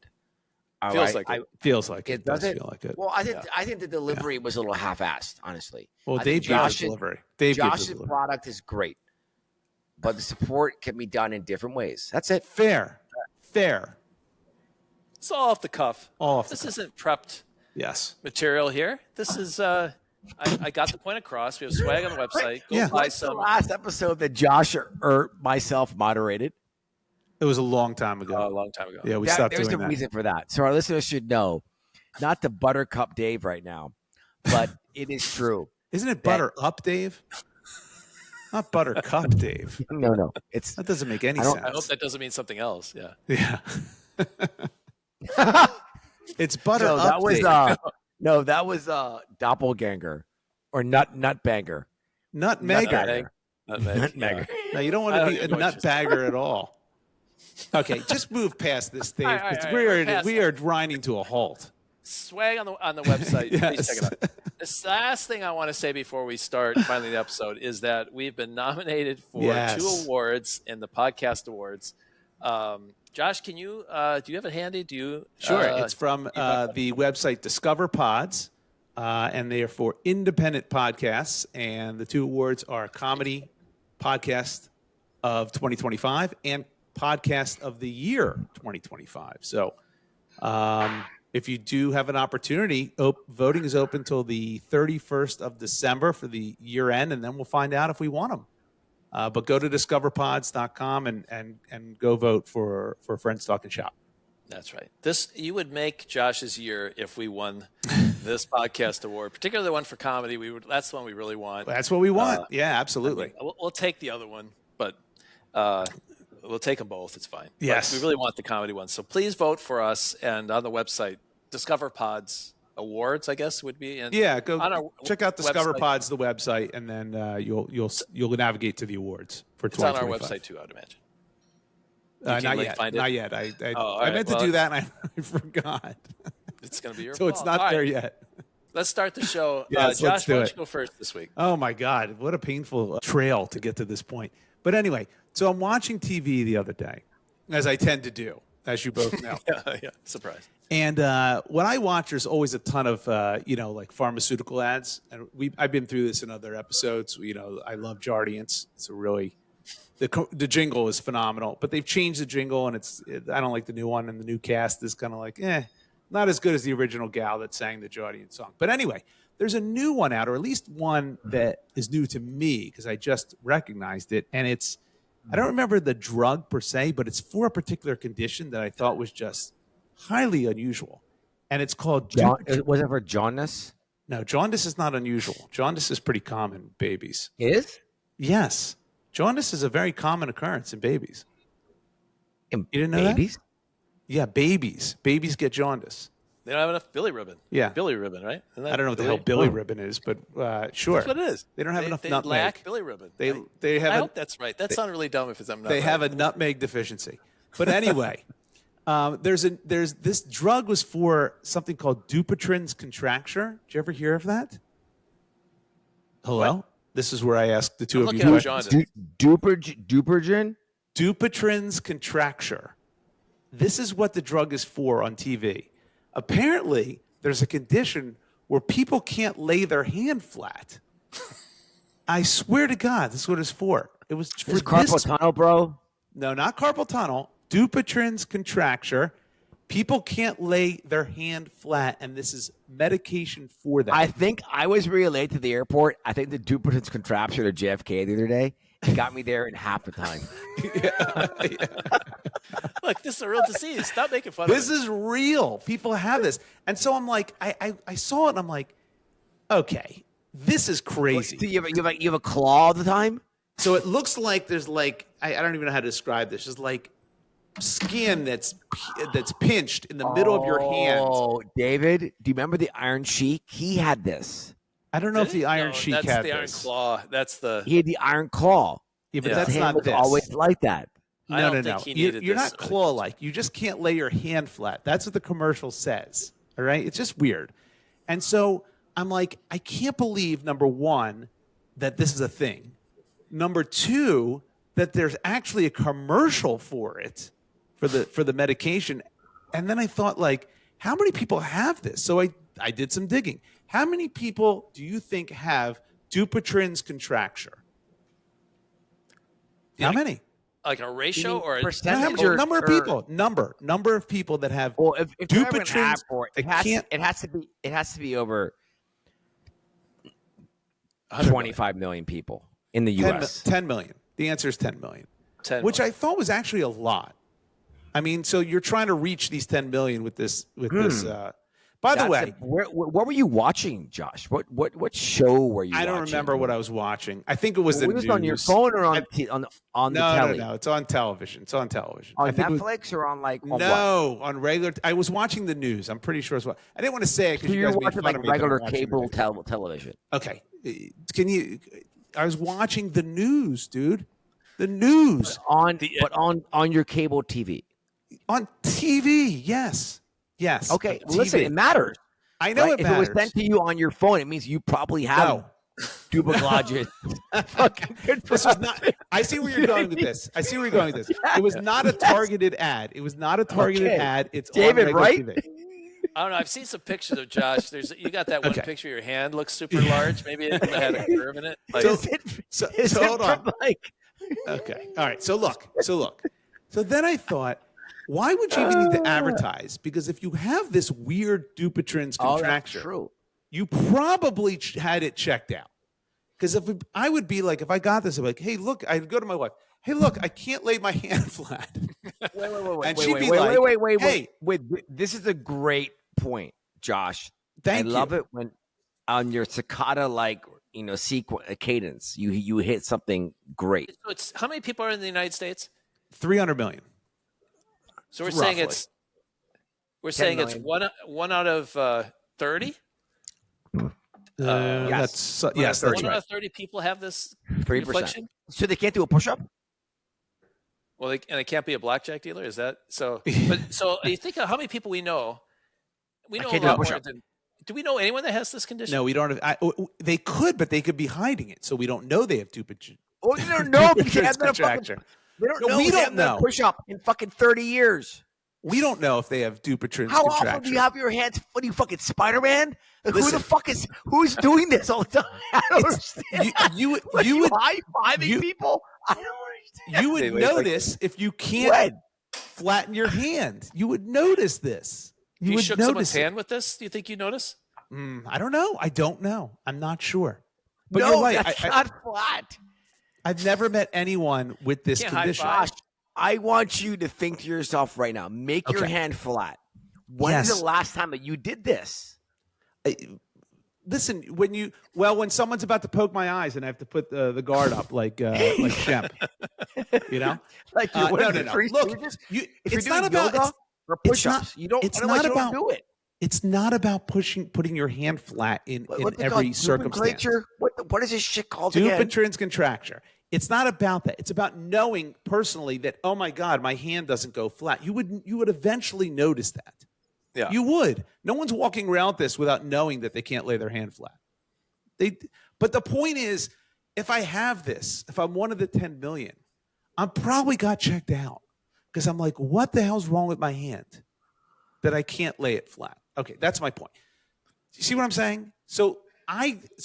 All Feels right? like it. Feels like it. It does does it? feel like it. Well, I think the delivery was a little half-assed, honestly. Well, I think Dave gave us Josh's- delivery. Dave gave us Josh's delivery. product is great, but the support can be done in different ways. That's it. Fair. It's all off the cuff. All off the This cuff. isn't prepped Yes. material here. This is I got the point across. We have swag on the website. Go Yeah. buy What's the some. last episode that Josh or myself moderated? It was a long time ago. A long time ago. Yeah, we stopped There's doing a that. reason for that. So our listeners should know, not to buttercup Dave right now, but it is true. Isn't it Butter Up, Dave? Not Buttercup, Dave. No, it's That doesn't make any I don't- sense. I hope that doesn't mean something else. Yeah. Yeah. It's Butter no. Up, That was Dave. no, that was doppelganger or nutbanger. Nutmegger. Nutmegger. No, you don't want I to don't be a even know what you're nutbagger at all. Okay, just move past this, Dave. All right, because we're past we are grinding to a halt. Swag on the website. Please Yes. check it out. This last thing I want to say before we start finally the episode is that we've been nominated for Yes. 2 awards in the podcast awards. Josh, can you do you have it handy? Do you Sure. It's from the website Discover Pods, and they are for independent podcasts. And the 2 awards are Comedy Podcast of 2025 and Podcast of the Year 2025. So if you do have an opportunity, voting is open until the 31st of December for the year end, and then we'll find out if we want them. But go to discoverpods.com and go vote for Friends Talking Shop. That's right. You would make Josh's year if we won this podcast award, particularly the one for comedy. That's the one we really want. That's what we want. Yeah, absolutely. We'll take the other one, but we'll take them both. It's fine. Yes. But we really want the comedy one. So please vote for us. And on the website, Discover Pods Awards, I guess would be. Yeah, go on our check out Discover website. Pods, the website, and then you'll navigate to the awards for It's on our 2025. website too, I'd imagine. Not can, like, yet. find it? Not yet. I all I right. meant to Well, do that, and I forgot. It's going to be your So fault. it's not All there right, yet. Let's start the show. Yes, let's Josh, do why don't it. you go first this week? Oh my God, what a painful trail to get to this point. But anyway, so I'm watching TV the other day, as I tend to do, as you both know. Yeah, surprise. And what I watch, there's always a ton of like pharmaceutical ads, and I've been through this in other episodes. I love Jardiance. It's a really the jingle is phenomenal, but they've changed the jingle, and I don't like the new one, and the new cast is kind of like not as good as the original gal that sang the Jardiance song. But anyway, there's a new one out, or at least one that is new to me because I just recognized it, and I don't remember the drug per se, but it's for a particular condition that I thought was just highly unusual, and it's called Was it for jaundice? No, jaundice is not unusual. Jaundice is pretty common in babies. Is Yes, jaundice is a very common occurrence in babies. in You didn't know that? babies? Yeah, babies get jaundice. They don't have enough bilirubin. Yeah. Bilirubin, right? Isn't that I don't know what the hell bilirubin is, but sure. That's what it is. They don't have enough they nutmeg. lack bilirubin. They I have hope that's right. That sounded really dumb if I'm not they right. have a nutmeg deficiency. But anyway, there's this drug was for something called Dupuytren's contracture. Did you ever hear of that? Hello? What? This is where I ask the two I'm of you looking at questions. jaundice. Dupergen? Dupuytren's contracture. This is what the drug is for on TV. Apparently, there's a condition where people can't lay their hand flat. I swear to God, this is what it's for. It was for Is carpal this. tunnel, bro? No, not carpal tunnel. Dupuytren's contracture. People can't lay their hand flat, and this is medication for that. I think I was really late to the airport. I think the Dupuytren's contraption or JFK the other day got me there in half the time. Look, this is a real disease. Stop making fun This of it. is real. People have this. And so I'm like, I saw it, and I'm like, okay, this is crazy. So you have a claw all the time? So it looks like there's like, I don't even know how to describe this. There's like skin that's pinched in the middle of your hand. Oh, David, do you remember the Iron Sheik? He had this. I don't know if the Iron No, Sheik that's had the Iron this. Claw. That's the. He had the Iron Claw. Yeah, but Yeah. that's His hand not was this. always like that. I No, don't no, no. think he needed You're this. not claw-like. You just can't lay your hand flat. That's what the commercial says. All right? It's just weird. And so I'm like, I can't believe, number one, that this is a thing. Number two, that there's actually a commercial for it, for the medication. And then I thought, like, how many people have this? So I did some digging. How many people do you think have Dupuytren's contracture? How many? Like a ratio or a percentage Number, number of people. Number of people that have. Well, if you're having an Dupuytren's, ad for it, it has to be over 25 million people in the U.S. 10 million. The answer is 10 million, 10 which million. I thought was actually a lot. I mean, so you're trying to reach these 10 million with this. By the way, what were you watching, Josh? What show were you watching? I don't remember what I was watching. I think it was the news. On your phone or on the telly? No. It's on television. It's on television. On Netflix or on like on regular. I was watching the news. I'm pretty sure as well. I didn't want to say it because you guys watching like regular cable television. Okay, can you? I was watching the news, dude. The news on your cable TV. On TV, yes. Okay, listen, it matters. I know it matters. If it was sent to you on your phone, it means you probably have Dupuytren. Fucking good. This was not. I see where you're going with this. It was not a targeted ad. It was not a targeted ad. It's David, on right? TV. I don't know. I've seen some pictures of Josh. You got that one picture. Your hand looks super large. Maybe it had a curve in it. Like, so hold on. Okay. All right. So look. So then I thought, why would you even need to advertise? Because if you have this weird Dupuytren's contracture, you probably had it checked out. Because I would be like, if I got this, I'd be like, hey, look, I'd go to my wife. Hey, look, I can't lay my hand flat. Wait. This is a great point, Josh. I love it when on your cicada cadence, you hit something great. So it's how many people are in the United States? 300 million. So we're saying it's one out of 30. Yes, that's one right. out of 30 people have this 3%. So they can't do a push-up. Well, and it can't be a blackjack dealer. Is that so? But so you think of how many people we know? We know a lot more than. Do we know anyone that has this condition? No, we don't have. They could, but they could be hiding it, so we don't know they have Dupuytren. Oh, you don't know because they haven't done a contracture. They don't know. We don't know. Push-up in fucking 30 years. We don't know if they have Dupuytren's How contracture. often do you have your hands? What are you, fucking Spider-Man? Who the fuck who's doing this all the time? I don't understand. You would high-fiving people? I don't understand. You would notice if you can't flatten your hand. You would notice this. You shook someone's hand with this? Do you think you notice? I don't know. I don't know. I'm not sure. But no, you're right. That's not flat. I've never met anyone with this condition. I want you to think to yourself right now. Make your hand flat. When is the last time that you did this? Listen, when someone's about to poke my eyes and I have to put the guard up like Shemp, you know, like no. Look, it's not about or push-ups. You don't. It's not about do it. It's not about putting your hand flat in every circumstance. What is this shit called again? Dupuytren's contracture. It's not about that. It's about knowing personally that, oh my God, my hand doesn't go flat. You would eventually notice that. Yeah. You would. No one's walking around this without knowing that they can't lay their hand flat. But the point is, if I have this, if I'm one of the 10 million, I'm probably got checked out because I'm like, what the hell's wrong with my hand that I can't lay it flat? Okay, that's my point. You see what I'm saying? So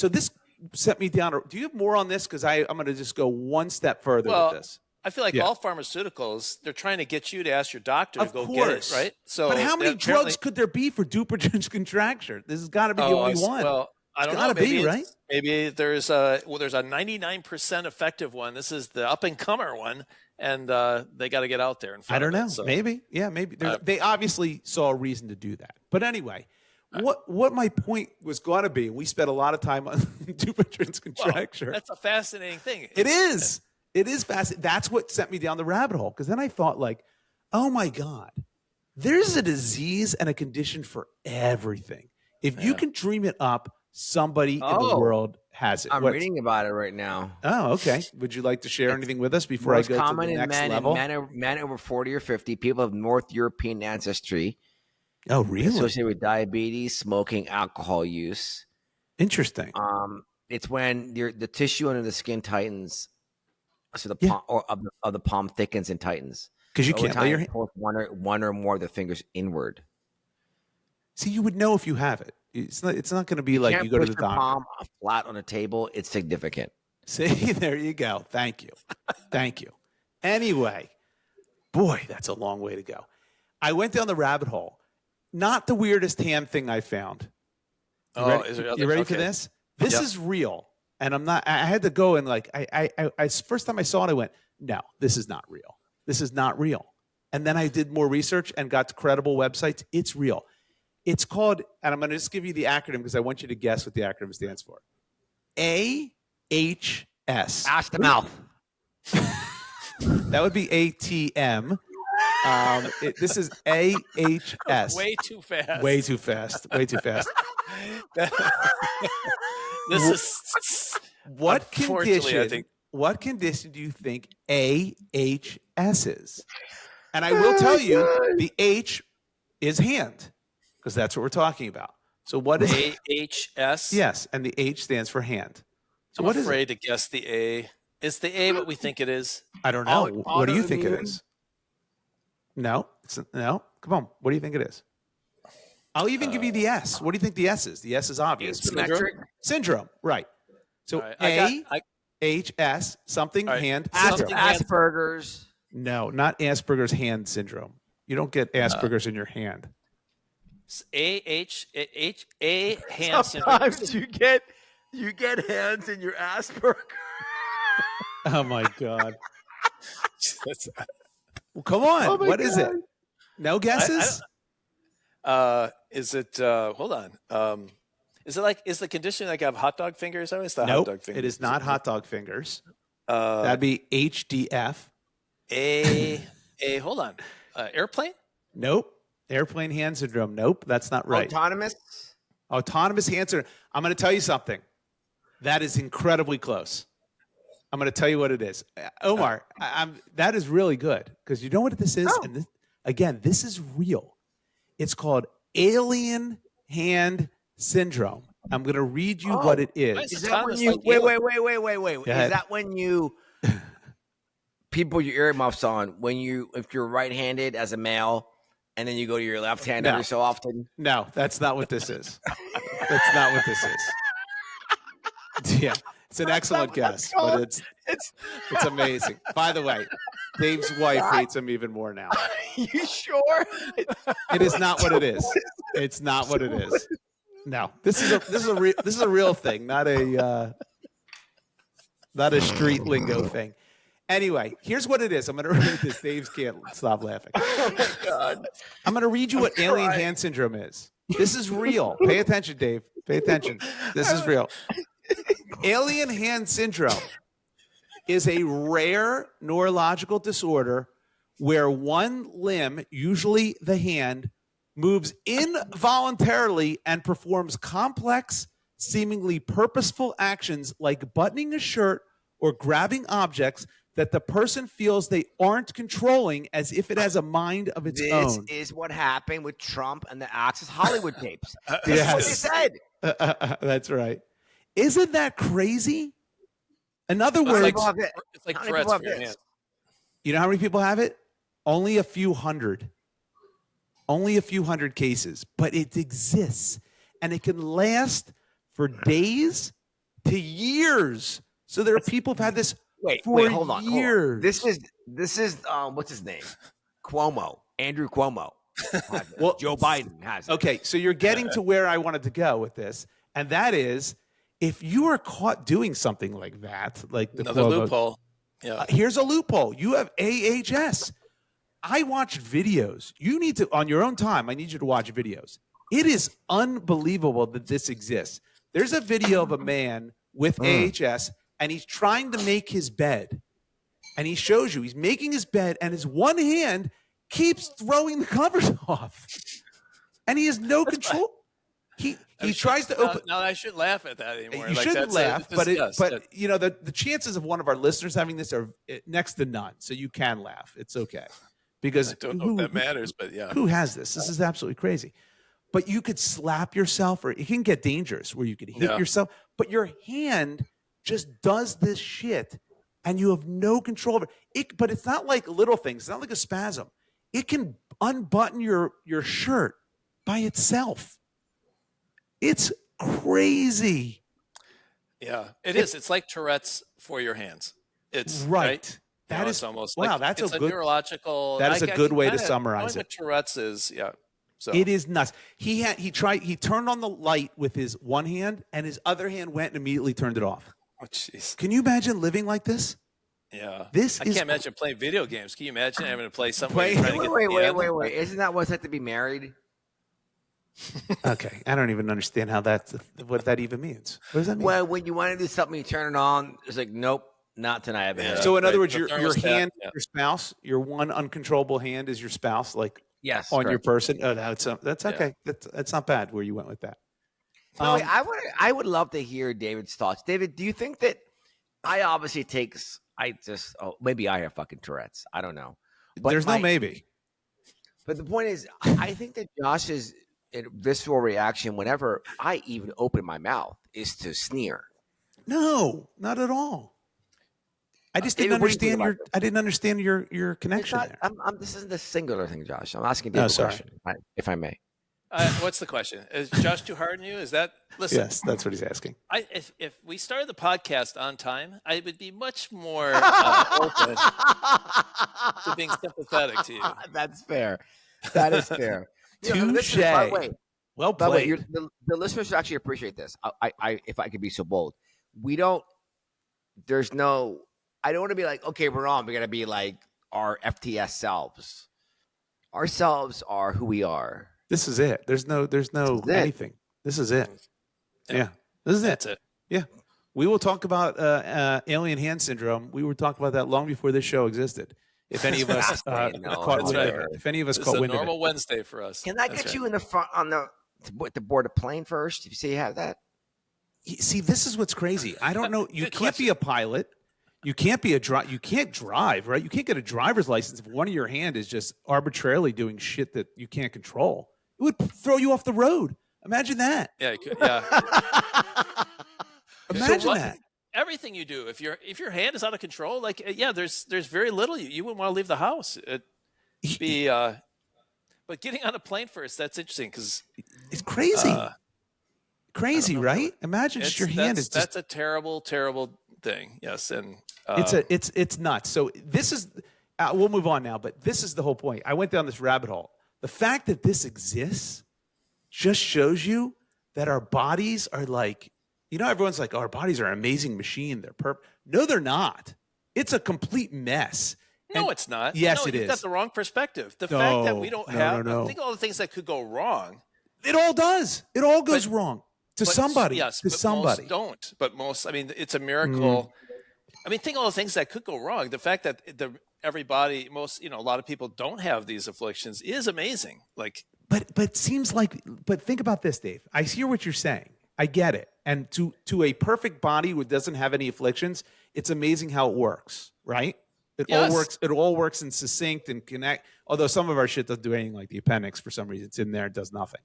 this set me down. Do you have more on this? Because I'm going to just go one step further with this. I feel like all pharmaceuticals, they're trying to get you to ask your doctor to go get it, right? So, but how many drugs could there be for Dupuytren's contracture? This has got to be the only one. Well, I don't know. Got to be, right? Maybe there's a 99% effective one. This is the up and comer one, and they got to get out there and find I don't know. So. Maybe, maybe they obviously saw a reason to do that. But anyway, what my point was going to be, we spent a lot of time on Dupuytren's contracture. Well, that's a fascinating thing. It is. It is fascinating. That's what sent me down the rabbit hole. Because then I thought, like, oh my God, there's a disease and a condition for everything. If you can dream it up, somebody in the world has it. I'm reading about it right now. Oh, okay. Would you like to share anything with us before I go to the next level? Men over 40 or 50, people of North European ancestry. Oh, really? Associated with diabetes, smoking, alcohol use. Interesting. It's when the tissue under the skin tightens. So the palm of the palm thickens and tightens because you can't lay your hand. One or more of the fingers inward. See, you would know if you have it. It's not going to be You like can't you go to push the your doctor. palm flat on a table. It's significant. See, there you go. Thank you. Thank you. Anyway, boy, that's a long way to go. I went down the rabbit hole. Not the weirdest hand thing I found. You ready for this? This is real. And I'm not, I had to go and like, first time I saw it, I went, no, this is not real. This is not real. And then I did more research and got to credible websites. It's real. It's called, and I'm going to just give you the acronym because I want you to guess what the acronym stands for. AHS. Ass to mouth. That would be ATM. This is AHS. Way too fast. Way too fast. Way too fast. This is What condition? I think. What condition do you think AHS is? And I will tell you, the H is hand, because that's what we're talking about. So what is AHS? Yes, and the H stands for hand. So I'm what is afraid it? to guess the A. Is the A what we think it is? I don't know. What do you think it autoimmune? is? No, no. Come on. What do you think it is? I'll even give you the S. What do you think the S is? The S is obvious. Syndrome. Right. So right. AHS, something Right. hand Something syndrome. hand. Asperger's. No, not Asperger's hand syndrome. You don't get Asperger's in your hand. A hand syndrome. Sometimes you get hands in your Asperger. Oh my God. Well, come on. What is it? No guesses? Is it? Hold on. Is the condition like I have hot dog fingers? I always thought hot dog Nope. fingers. It is not hot dog fingers. That'd be HDF. Hold on. Airplane? Nope. Airplane hand syndrome. Nope. That's not right. Autonomous hand syndrome. I'm going to tell you something. That is incredibly close. I'm going to tell you what it is. Omar, that is really good because you know what this is? Oh. And again, this is real. It's called alien hand syndrome. I'm going to read you what it is. Is that when you wait? Is that when you people put your earmuffs on if you're right-handed as a male, and then you go to your left hand every so often? No, that's not what this is. That's not what this is. Yeah, it's an excellent guess, but it's amazing. By the way, Dave's wife hates him even more now. You sure? It is not what it is. It's not what it is. No, this is a real thing, not a street lingo thing. Anyway, here's what it is. I'm going to read this. Dave can't stop laughing. Oh my God! I'm going to read you what alien hand syndrome is. This is real. Pay attention, Dave. Pay attention. This is real. Alien hand syndrome is a rare neurological disorder where one limb, usually the hand, moves involuntarily and performs complex, seemingly purposeful actions like buttoning a shirt or grabbing objects that the person feels they aren't controlling as if it has a mind of its own. This is what happened with Trump and the Access Hollywood tapes. Yes. This is what they said. That's right. Isn't that crazy? In other words, It's like threats for your hands. you know how many people have it? Only a few hundred. Only a few hundred cases, but it exists and it can last for days to years. So there are people who've had this for hold on. years. This is what's his name? Cuomo. Andrew Cuomo. Well, Joe Biden has it. Okay, so you're getting to where I wanted to go with this, and that is if you are caught doing something like that, like the Another Cuomo, loophole. Yeah. Here's a loophole. You have AHS. I watched videos. You need to, on your own time, I need you to watch videos. It is unbelievable that this exists. There's a video of a man with AHS, and he's trying to make his bed. And he shows you he's making his bed, and his one hand keeps throwing the covers off. And he has no control. He tries to open. No, I shouldn't laugh at that anymore. You shouldn't laugh, but you know the chances of one of our listeners having this are next to none. So you can laugh. It's okay. Because I don't know if that matters, but yeah. Who has this? This is absolutely crazy. But you could slap yourself, or it can get dangerous where you could hit yourself. But your hand just does this shit, and you have no control over it. But it's not like little things. It's not like a spasm. It can unbutton your shirt by itself. It's crazy. Yeah, it is. It's like Tourette's for your hands. It's right. That is almost wow. like, That's it's a good neurological. That is a good way to summarize it. What Tourette's is, yeah. So it is nuts. He turned on the light with his one hand, and his other hand went and immediately turned it off. Oh, jeez. Can you imagine living like this? Yeah. I can't imagine playing video games. Can you imagine having to play something? Wait. Isn't that what's like to be married? Okay, I don't even understand what that even means. What does that mean? Well, when you want to do something, you turn it on. It's like, nope, not tonight. So in other words, your hand, your spouse, your one uncontrollable hand is your spouse, like yes, on correct. your person. Oh, that's okay. That's not bad where you went with that. No, I would love to hear David's thoughts. David, do you think that maybe I have fucking Tourette's. I don't know. But there's no maybe. But the point is, I think that Josh's visceral reaction whenever I even open my mouth is to sneer. No, not at all. I just didn't understand your connection there. This isn't a singular thing, Josh. I'm asking David a question, if I may. What's the question? Is Josh too hard on you? Is that listen? Yes, that's what he's asking. If we started the podcast on time, I would be much more open to being sympathetic to you. That's fair. That is fair. Touche. Well by the way, played. The listeners should actually appreciate this. If I could be so bold, I don't want to be like, okay, we're on. We're gonna be like our FTS selves. Our selves are who we are. This is it. There's no anything. This is it. Yeah. This is it. That's it. Yeah. We will talk about alien hand syndrome. We were talking about that long before this show existed. If any of us caught wind of it. If any of us caught wind of it. It's a normal Wednesday for us. Can I get you in the front on the board a plane first? If you say you have that. See, this is what's crazy. I don't know. You can't be a pilot. You can't be you can't drive, right? You can't get a driver's license if one of your hand is just arbitrarily doing shit that you can't control. It would throw you off the road. Imagine that. Yeah, you could, yeah. Imagine that. Everything you do, if your hand is out of control, like there's very little you wouldn't want to leave the house. It'd be but getting on a plane first, that's interesting because it's crazy. Crazy, right? Imagine just your hand is just. That's a terrible, terrible thing. Yes, and it's nuts. So this is we'll move on now, but this is the whole point. I went down this rabbit hole. The fact that this exists just shows you that our bodies are like, everyone's like, oh, our bodies are an amazing machine. They're No, they're not. It's a complete mess. No, it's not. Yes, it is. You've got the wrong perspective. The fact that we don't have. No. Think of all the things that could go wrong. It all does. It all goes wrong. To somebody. Yes, to somebody. Most don't. But most, it's a miracle. Think of all the things that could go wrong. The fact that everybody, a lot of people don't have these afflictions is amazing. Like, but it seems like. But think about this, Dave. I hear what you're saying. I get it. And to a perfect body who doesn't have any afflictions, it's amazing how it works, right? It all works and succinct and connect. Although some of our shit doesn't do anything, like the appendix for some reason. It's in there, it does nothing.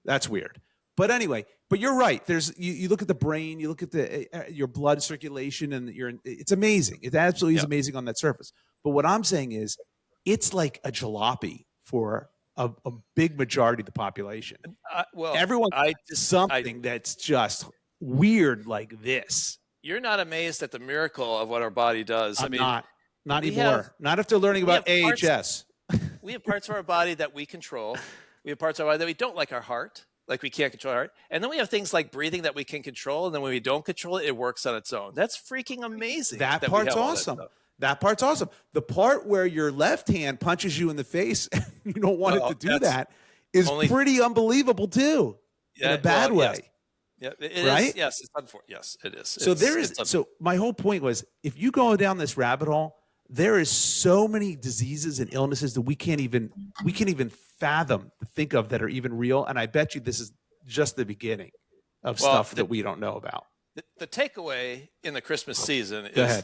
That's weird. But anyway, you're right. There's you look at the brain, you look at your blood circulation, and it's amazing. It absolutely is amazing on that surface. But what I'm saying is, it's like a jalopy for a big majority of the population. Everyone does something that's just weird like this. You're not amazed at the miracle of what our body does. Not anymore. Not after learning about AHS. We have parts of our body that we control. We have parts of our body that we don't, like our heart. Like we can't control our heart. And then we have things like breathing that we can control. And then when we don't control it, it works on its own. That's freaking amazing. That part's awesome. That part's awesome. The part where your left hand punches you in the face and you don't want it to do that is pretty unbelievable too. In a bad way. Yes. Yeah, it right? is. Yes, it's unfortunate. Yes, it is. So my whole point was, if you go down this rabbit hole, there is so many diseases and illnesses that we can't even fathom to think of that are even real. And I bet you this is just the beginning of stuff that we don't know about. The takeaway in the Christmas season is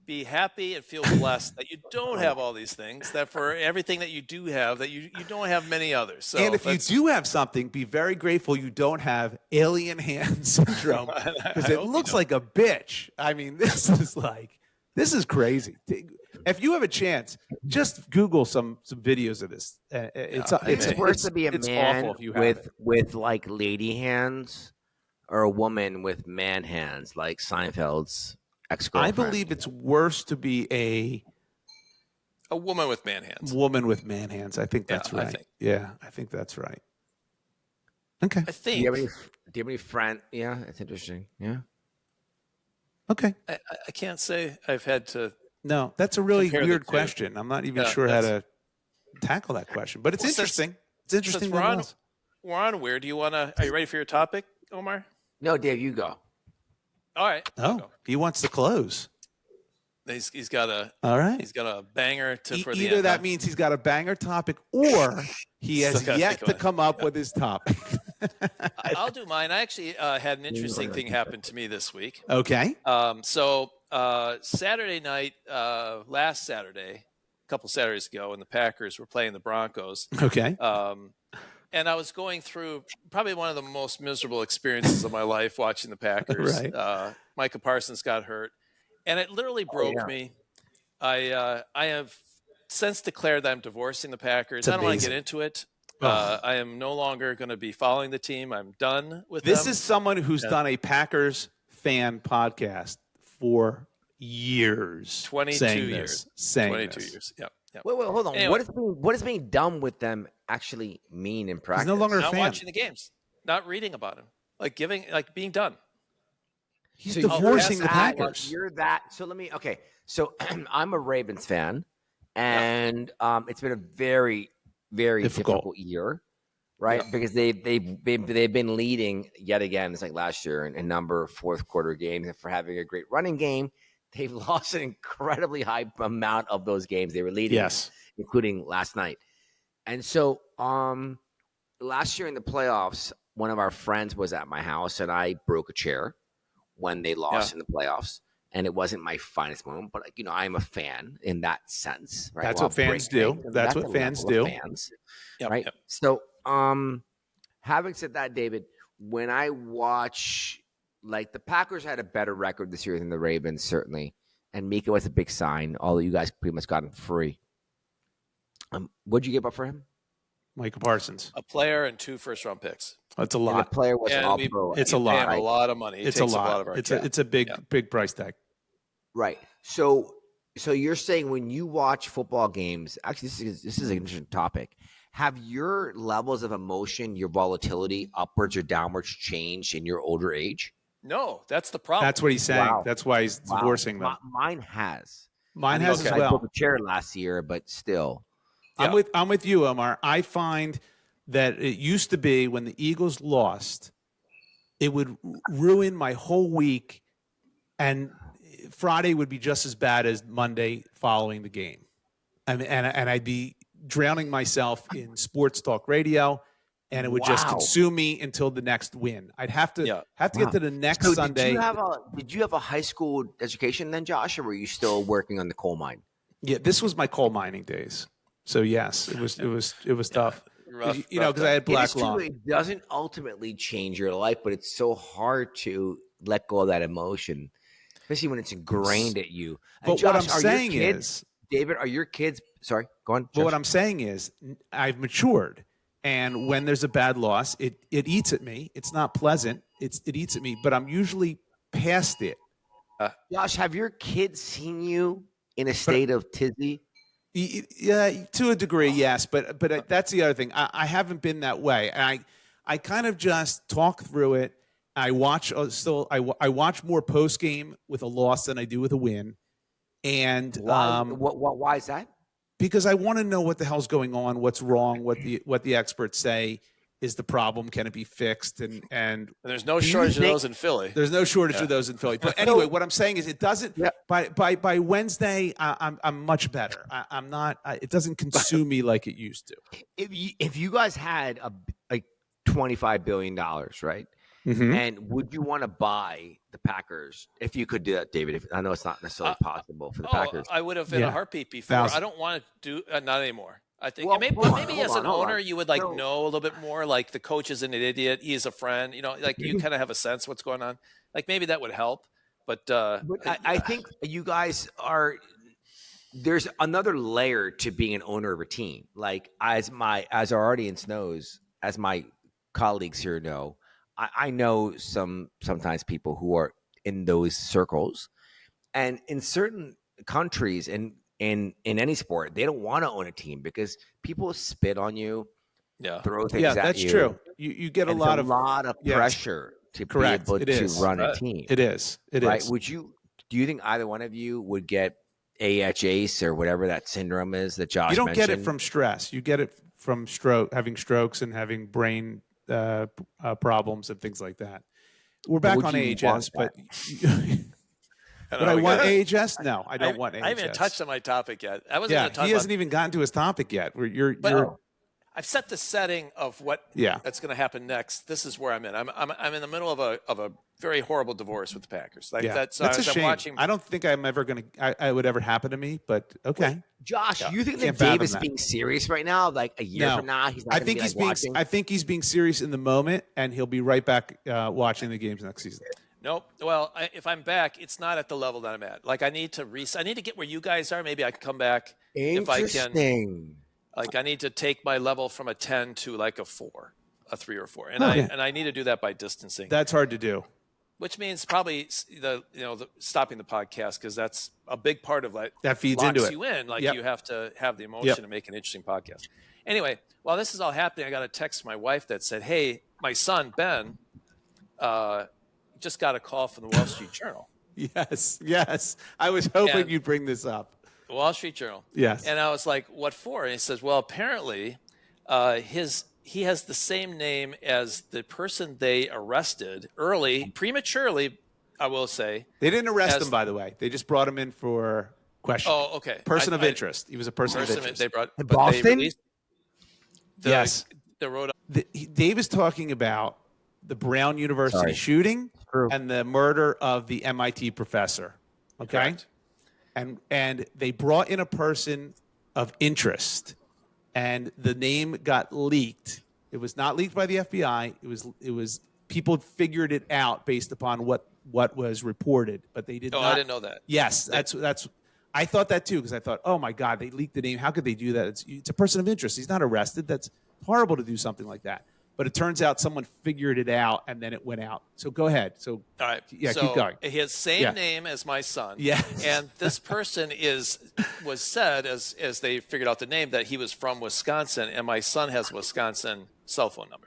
be happy and feel blessed that you don't have all these things, that for everything that you do have, that you don't have many others. So and if you do have something, be very grateful you don't have alien hand syndrome, because it looks like a bitch. This is crazy. if you have a chance, just Google some videos of this. It's worse to be a man awful if you have with like lady hands or a woman with man hands, like Seinfeld's ex-girlfriend. I believe it's worse to be a woman with man hands. Woman with man hands. I think that's right. I think that's right. Okay. I think. Do you have any friend? Yeah, it's interesting. Yeah. Okay. I can't say I've had to. No, that's a really compare weird the two. question. I'm not even sure how to tackle that question, but it's interesting. It's interesting. We're on weird. Do you want to? Are you ready for your topic, Omar? No, Dave, you go. All right. Oh, he wants to close. He's got a. All right. He's got a banger for the either end. that means he's got a banger topic, or he has yet to come up with his topic. I'll do mine. I actually had an interesting thing happen to me this week. Okay. So Saturday night, last Saturday, a couple Saturdays ago, when the Packers were playing the Broncos. Okay. And I was going through probably one of the most miserable experiences of my life watching the Packers. Right. Micah Parsons got hurt, and it literally broke me. I have since declared that I'm divorcing the Packers. I don't want to get into it. I am no longer going to be following the team. I'm done with them. This is someone who's done a Packers fan podcast for years. 22 years. 22 years. Yep. Wait, hold on. Anyway, what is being done with them actually mean in practice? He's no longer a not fan. watching the games, not reading about him, being done. He's divorcing the Packers. You're that. So let me. Okay. So I'm a Ravens fan, and it's been a very, very difficult year, right? Yeah. Because they've been leading yet again. It's like last year in a number of fourth quarter games, and for having a great running game, they've lost an incredibly high amount of those games they were leading, including last night. And so last year in the playoffs, one of our friends was at my house, and I broke a chair when they lost in the playoffs. And it wasn't my finest moment, but I'm a fan in that sense, right? That's what fans do. That's what fans do. Right? Yep. So, having said that, David, when I watch, like, the Packers had a better record this year than the Ravens, certainly, and Mika was a big sign. Although you guys pretty much got him free. What'd you give up for him? Micah Parsons, a player and 2 first-round picks. That's a lot. And the player was all pro. It's a lot. A lot of money. It's a lot. It's a big price tag. Right. So you're saying when you watch football games, actually, this is an interesting topic. Have your levels of emotion, your volatility, upwards or downwards, changed in your older age? No, that's the problem. That's what he's saying. Wow. That's why he's divorcing them. Mine has. Mine has as I well. broke a chair last year, but still. I'm with you, Omar. I find that it used to be when the Eagles lost, it would ruin my whole week, and Friday would be just as bad as Monday following the game. And I'd be drowning myself in sports talk radio, and it would just consume me until the next win. I'd have to get to the next Sunday. Did you have a high school education then, Josh, or were you still working on the coal mine? Yeah, this was my coal mining days. So yes, it was tough. Because I had black lung. It doesn't ultimately change your life, but it's so hard to let go of that emotion, especially when it's ingrained at you. But Josh, what I'm saying is, David, are your kids? Sorry, go on. But what I'm saying is, I've matured, and when there's a bad loss, it eats at me. It's not pleasant. It eats at me, but I'm usually past it. Josh, have your kids seen you in a state of tizzy? Yeah, to a degree, yes. But that's the other thing. I haven't been that way. I kind of just talk through it. I watch I watch more post game with a loss than I do with a win. And why is that? Because I want to know what the hell's going on, what's wrong, what the experts say is the problem, can it be fixed, and there's no shortage of those in Philly. There's no shortage of those in Philly. But anyway, what I'm saying is it doesn't by Wednesday I'm much better. I'm not it doesn't consume me like it used to. If you guys had like $25 billion, right? Mm-hmm. And would you want to buy the Packers if you could do that, David? I know it's not necessarily possible for the Packers. I would have in a heartbeat before. I don't want to do not anymore. I think maybe as an owner, you would know a little bit more. Like the coach isn't an idiot; he's a friend. You kind of have a sense what's going on. Like maybe that would help. But I think you guys are. there's another layer to being an owner of a team. Like as our audience knows, as my colleagues here know, I know sometimes people who are in those circles, and in certain countries and in any sport, they don't want to own a team because people spit on you, Yeah. throw things Yeah, at that's you. true. You get a And lot it's of a lot of yes, pressure to be correct. able It to is. run a Right. team. It is. It Right? is. Do you think either one of you would get AHACE or whatever that syndrome is that Josh You don't mentioned? get it from stress. You get it from having strokes and having brain problems and things like that. We're back would on you want AHS, but don't would know, I we want got- AHS? No, I don't want AHS. I haven't even touched on my topic yet. I wasn't Yeah, going to talk he about. hasn't even gotten to his topic yet. Where you're I've set the setting of what Yeah. that's going to happen next. This is where I'm in. I'm in the middle of a very horrible divorce with the Packers. Like yeah. that's That's a as I'm shame. watching. I don't think I'm ever going to. I would ever happen to me, but okay. Josh, you think that Can't Dave fathom is that. being serious right now? Like a year No. from now, he's not I gonna think be he's like being. watching? I think he's being serious in the moment, and he'll be right back watching the games next season. Nope. Well, if I'm back, it's not at the level that I'm at. Like I need to I need to get where you guys are. Maybe I can come back if I can. Interesting. Like I need to take my level from a 10 to like a 4, a 3 or 4, and Okay. I need to do that by distancing. That's hard to do. Which means probably the stopping the podcast because that's a big part of like That feeds locks into it. you in. Like Yep. you have to have the emotion Yep. to make an interesting podcast. Anyway, while this is all happening, I got a text from my wife that said, "Hey, my son Ben just got a call from the Wall Street Journal." Yes. I was hoping And- you'd bring this up. The Wall Street Journal. Yes. And I was like, "What for?" And he says, "Well, apparently, he has the same name as the person they arrested prematurely. I will say." They didn't arrest As- him, by the way. They just brought him in for question. Oh, okay. Person of interest. He was a person of interest. They brought In but Boston? They released Yes. the Rhode Dave is talking about the Brown University Sorry. shooting True. and the murder of the MIT professor. Okay. Correct. And they brought in a person of interest, and the name got leaked. It was not leaked by the FBI. It was people figured it out based upon what was reported, but they did Oh, not. I didn't know that. Yes, that's. I thought that too because I thought, oh my God, they leaked the name. How could they do that? It's a person of interest. He's not arrested. That's horrible to do something like that. But it turns out someone figured it out, and then it went out. So go ahead. So All right. yeah, so keep going. He has same Yeah. name as my son. Yes. And this person was said as they figured out the name that he was from Wisconsin, and my son has a Wisconsin cell phone number.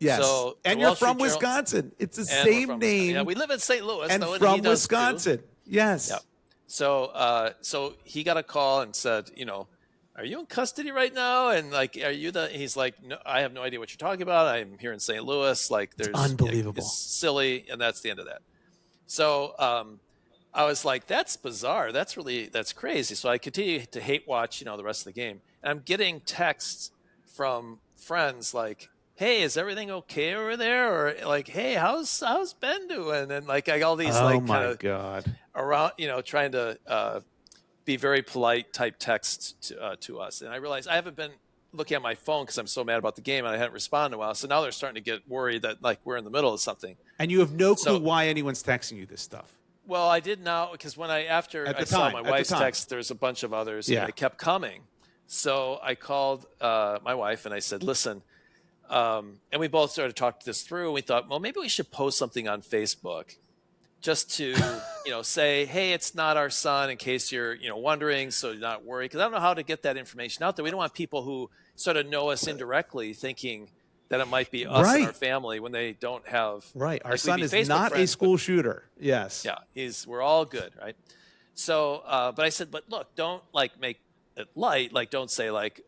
Yes, So, and the you're Wall Street from Journal- Wisconsin. It's the And we're same from name. Wisconsin. Yeah, we live in St. Louis, and though, and from he does too. Wisconsin. Yes. Yep. So he got a call and said, "Are you in custody right now?" And like, he's like, "No, I have no idea what you're talking about. I'm here in St. Louis. Like, there's unbelievable. It's silly." And that's the end of that. So I was like, "That's bizarre. That's crazy." So I continue to hate watch, the rest of the game, and I'm getting texts from friends like, "Hey, is everything okay over there?" Or like, "Hey, how's Ben doing?" And like, I got all these Oh like my kind of God. around, trying to be very polite type texts to us. And I realized I haven't been looking at my phone because I'm so mad about the game and I hadn't responded in a while. So now they're starting to get worried that like we're in the middle of something. And you have no clue So- why anyone's texting you this stuff. Well, I did now because when after At I the saw time, my at the wife's time. text, there's a bunch of others Yeah. and they kept coming. So I called my wife and I said, "Listen," and we both started to talk this through. And we thought, well, maybe we should post something on Facebook just to, say, "Hey, it's not our son," in case you're, wondering, so you're not worried. Because I don't know how to get that information out there. We don't want people who sort of know us indirectly thinking that it might be us Right. and our family when they don't have. Right. Our like, we'd son be is Facebook not a friends, school shooter. Yes. yeah, we're all good, right? So, but I said, but look, don't like make it light. Like, don't say like,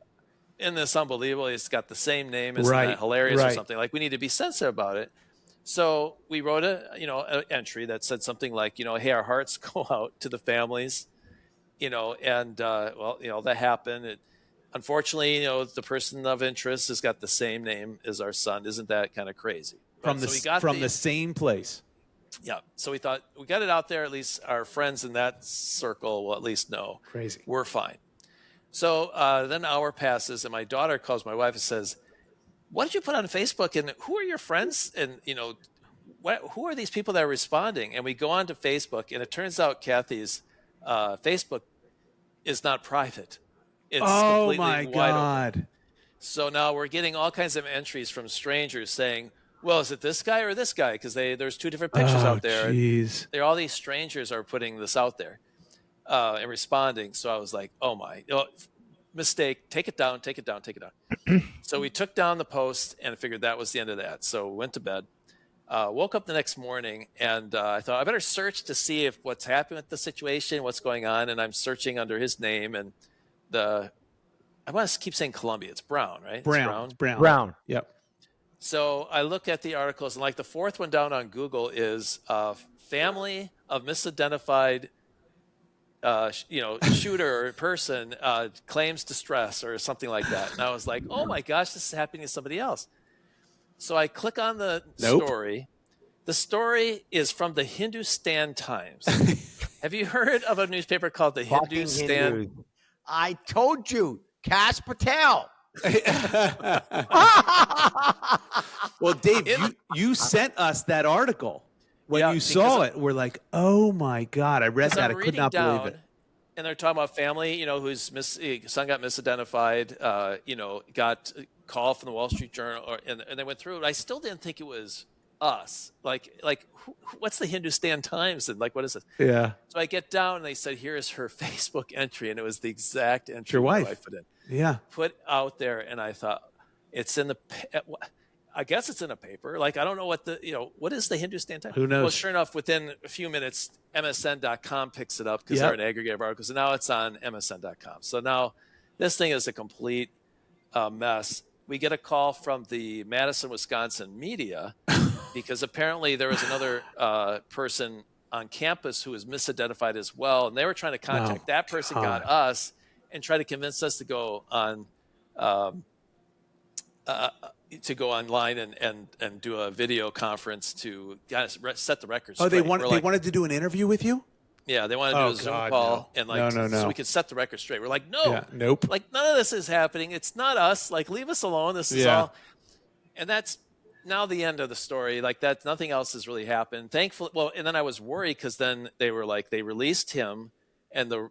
"In this unbelievable, it's got the same name, isn't Right, that hilarious?" or right. something. Like, we need to be sensitive about it. So we wrote an entry that said something like, "Hey, our hearts go out to the families," and that happened. Unfortunately, the person of interest has got the same name as our son. Isn't that kind of crazy? From Right? So we got the same place. yeah. So we thought we got it out there. At least our friends in that circle will at least know Crazy. we're fine. So then an hour passes, and my daughter calls my wife and says, "What did you put on Facebook? And who are your friends? And who are these people that are responding?" And we go on to Facebook, and it turns out Kathy's Facebook is not private. It's Oh completely my wide open. God. So now we're getting all kinds of entries from strangers saying, well, is it this guy or this guy? Because there's two different pictures Oh, out there. jeez. All these strangers are putting this out there and responding. So I was like, oh my, mistake, take it down, take it down, take it down. So we took down the post and figured that was the end of that. So we went to bed. Woke up the next morning and I thought I better search to see if what's happened with the situation, what's going on. And I'm searching under his name and I want to keep saying Columbia. It's Brown, right? Brown. It's Brown. Brown. Yep. So I look at the articles and like the fourth one down on Google is family of misidentified, shooter or person claims distress or something like that. And I was like, oh my gosh, this is happening to somebody else. So I click on the story. The story is from the Hindustan Times. Have you heard of a newspaper called the Hindustan? I told you, Cash Patel. Well, Dave, you sent us that article when you saw it. We're like, oh my God, I read that. I could not believe it. And they're talking about family, whose son got misidentified, got a call from the Wall Street Journal, and they went through it. I still didn't think it was us. What's the Hindustan Times? And what is it? Yeah. So I get down and they said, here is her Facebook entry. And it was the exact entry your my wife wife put in. Yeah. Put out there. And I thought, I guess it's in a paper. I don't know what is the Hindustan Times? Who knows? Well, sure enough, within a few minutes, MSN.com picks it up because they're an aggregator of articles. And now it's on MSN.com. So now this thing is a complete mess. We get a call from the Madison, Wisconsin media because apparently there was another person on campus who was misidentified as well. And they were trying to contact that person, got us, and try to convince us to go on to go online and do a video conference to set the records. Oh, they wanted to do an interview with you? Yeah, they wanted to do a Zoom call and so we could set the record straight. We're like, no, nope. None of this is happening. It's not us. Leave us alone. This is all. And that's now the end of the story. That nothing else has really happened. Thankfully, and then I was worried because then they were they released him and the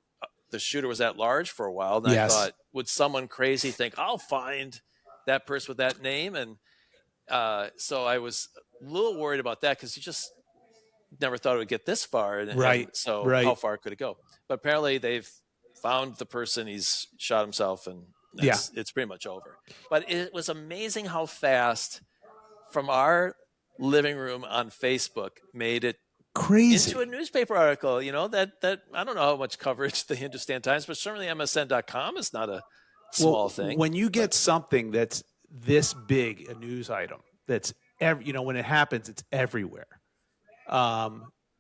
shooter was at large for a while. And I thought, would someone crazy think I'll find that person with that name? And so I was a little worried about that because you just never thought it would get this far. And how far could it go? But apparently they've found the person. He's shot himself and it's pretty much over. But it was amazing how fast from our living room on Facebook made it crazy into a newspaper article, that I don't know how much coverage the Hindustan Times, but certainly MSN.com is not a small thing. When you get something that's this big, a news item that's when it happens, it's everywhere.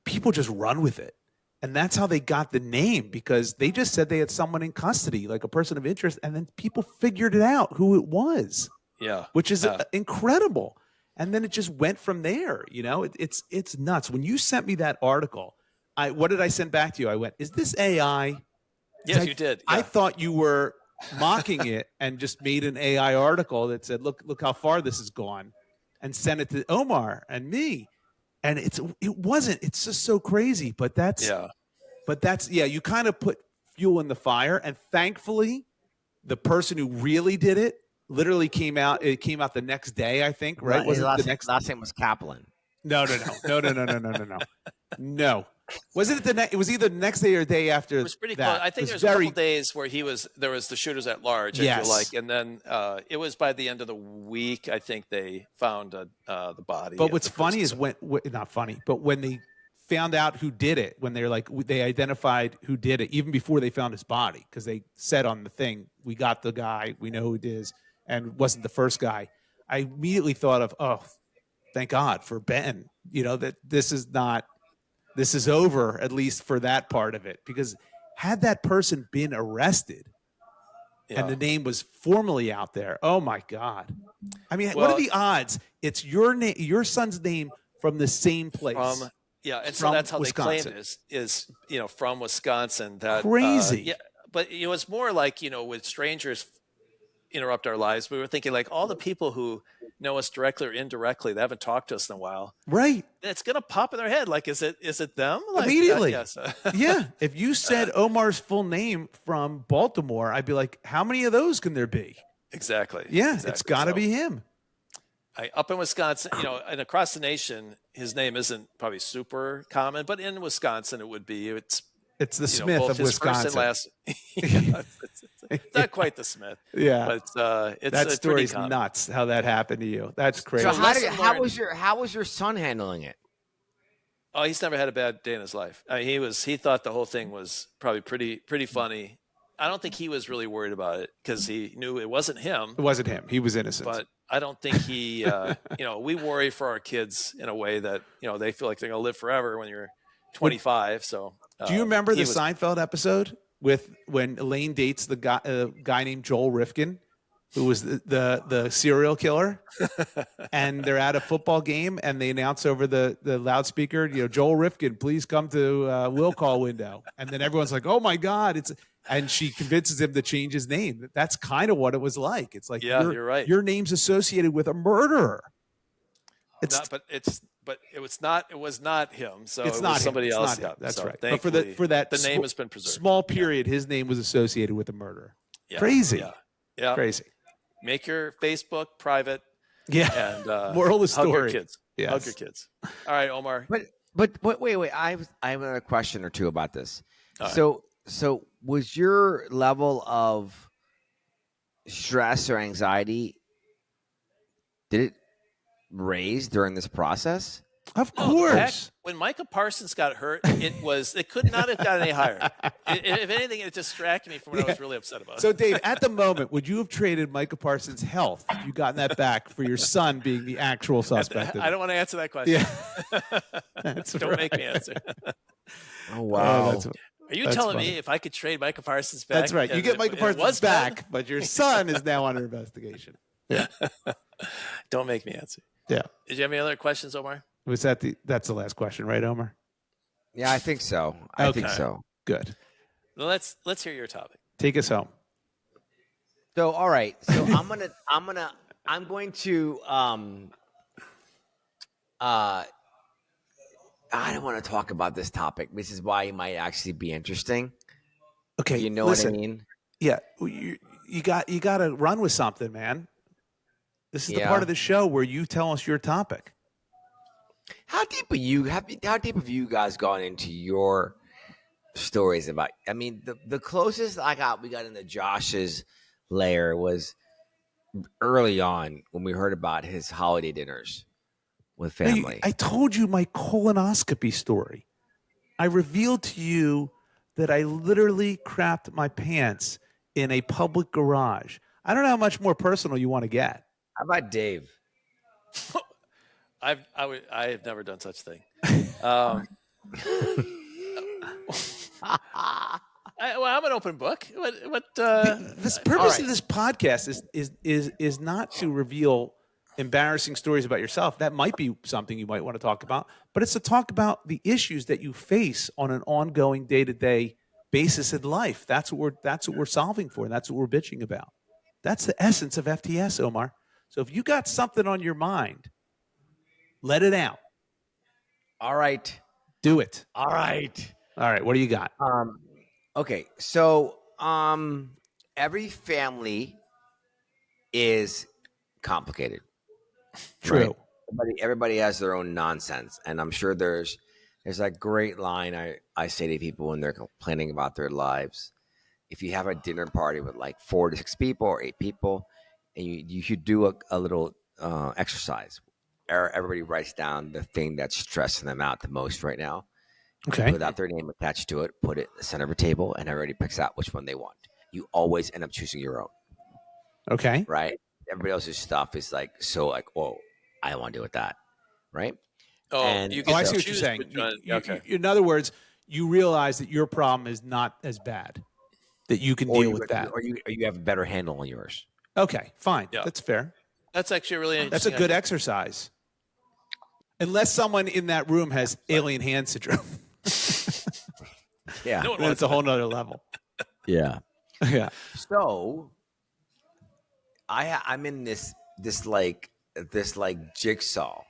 People just run with it. And that's how they got the name, because they just said they had someone in custody, like a person of interest, and then people figured it out who it was. Yeah. Which is incredible. And then it just went from there. It's nuts. When you sent me that article, what did I send back to you? I went, is this AI? Yes, you did. Yeah. I thought you were mocking it and just made an AI article that said, look how far this has gone, and sent it to Omar and me. And it wasn't. It's just so crazy. But you kind of put fuel in the fire. And thankfully, the person who really did it literally came out. It came out the next day, I think. Right? Was it last name was Kaplan? No. No. Was it it was either the next day or the day after. It was pretty close. I think there's a couple days where there was the shooters at large, I feel like. And then it was by the end of the week, I think they found the body. But what's funny is not funny, but when they found out who did it, when they identified who did it, even before they found his body, because they said on the thing, we got the guy, we know who it is, and wasn't the first guy. I immediately thought of, oh, thank God for Ben, that this is over, at least for that part of it. Because had that person been arrested and the name was formally out there, oh my God. I mean, what are the odds? It's your son's name from the same place. And so that's how Wisconsin. They claim is from Wisconsin. That crazy. But it was more like, with strangers interrupt our lives. We were thinking all the people who know us directly or indirectly, they haven't talked to us in a while, Right. it's going to pop in their head. Like, is it them? Like, Immediately. yes. Yeah. If you said Omar's full name from Baltimore, I'd be like, how many of those can there be? Exactly. Yeah, exactly. it's got to be him. Up in Wisconsin, and across the nation, his name isn't probably super common, but in Wisconsin, it would be. It's the Smith both of his Wisconsin. First and last. It's not quite the Smith. Yeah, but it's that story's common. nuts. How that happened to you? That's crazy. So how was your son handling it? Oh, he's never had a bad day in his life. I mean, he thought the whole thing was probably pretty funny. I don't think he was really worried about it because he knew it wasn't him. It wasn't him. He was innocent. But I don't think he, we worry for our kids in a way that, they feel like they're going to live forever when you're 25. So do you remember the Seinfeld episode when Elaine dates the guy named Joel Rifkin, who was the serial killer, and they're at a football game and they announce over the loudspeaker, Joel Rifkin, please come to will call window, and then everyone's like, oh my God, and she convinces him to change his name. That's kind of what it was like. It's like, you're right. Your name's associated with a murderer. But it was not him. So it's it not was somebody him. else. Not him. That's right. But for that the name has been preserved. Small period, his name was associated with a murder. Yeah. Crazy. Yeah. Crazy. Make your Facebook private. Yeah. And moral of the story. Hug your kids. Yes. Hug your kids. All right, Omar. But wait. I have another question or two about this. All right. So was your level of stress or anxiety, did it raise during this process? Of course. Heck, when Micah Parsons got hurt, it could not have gotten any higher. If anything, it distracted me from what I was really upset about. So, Dave, at the moment, would you have traded Micah Parsons' health if you gotten that back for your son being the actual suspect? I don't want to answer that question. Yeah. Don't make me answer. Oh, wow. Are you telling me if I could trade Micah Parsons back? That's right. You get Micah Parsons back, but your son is now under investigation. Yeah. Don't make me answer. Yeah. Did you have any other questions, Omar? Was that's the last question, right, Omar? Yeah, I think so. I think so. Good. Well, let's hear your topic. Take us home. So, all right. So I'm going to I don't want to talk about this topic. This is why it might actually be interesting. Okay. You know listen, what I mean? Yeah. You got to run with something, man. This is the part of the show where you tell us your topic. How deep have you guys gone into your stories about? I mean, the closest we got into Josh's lair was early on when we heard about his holiday dinners with family. I told you my colonoscopy story. I revealed to you that I literally crapped my pants in a public garage. I don't know how much more personal you want to get. How about Dave? I have never done such a thing. I'm an open book. This purpose of this podcast is not to reveal embarrassing stories about yourself. That might be something you might want to talk about, but it's to talk about the issues that you face on an ongoing day-to-day basis in life. That's what we're solving for, and that's what we're bitching about. That's the essence of FTS, Omar. So if you got something on your mind, let it out. All right. Do it. All right. All right. What do you got? Okay. So every family is complicated. True. Right? Everybody has their own nonsense. And I'm sure there's that great line I say to people when they're complaining about their lives. If you have a dinner party with like 4 to 6 people or 8 people, and you should do a little exercise. Everybody writes down the thing that's stressing them out the most right now. Okay. Without their name attached to it, put it in the center of a table, and everybody picks out which one they want. You always end up choosing your own. Okay. Right? Everybody else's stuff is oh, I don't want to deal with that. Right? Oh, and you get I see to what you're choose saying. which one. Okay. In other words, you realize that your problem is not as bad, that you can deal with that. Or you have a better handle on yours. Okay, fine. Yeah. That's fair. That's actually really That's interesting. a good exercise. Unless someone in that room has alien hand syndrome. Yeah. No one Then wants it's a whole nother level. Yeah. Yeah. So I'm in this like this like jigsaw,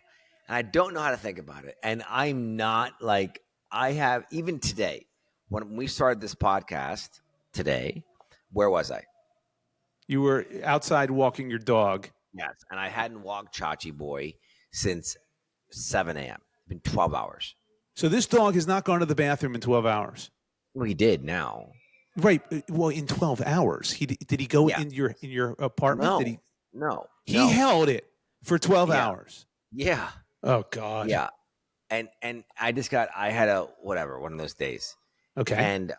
and I don't know how to think about it. And I'm not like I have even today when we started this podcast today. Where was I? You were outside walking your dog. Yes, and I hadn't walked Chachi Boy since 7 a.m. It's been 12 hours. So this dog has not gone to the bathroom in 12 hours. Well, he did now. Right. Well, in 12 hours, did he go Yeah. in your apartment? No, Did no, he held it for 12 Yeah. hours. Yeah, Oh God. yeah. And I had a whatever one of those days, Okay. and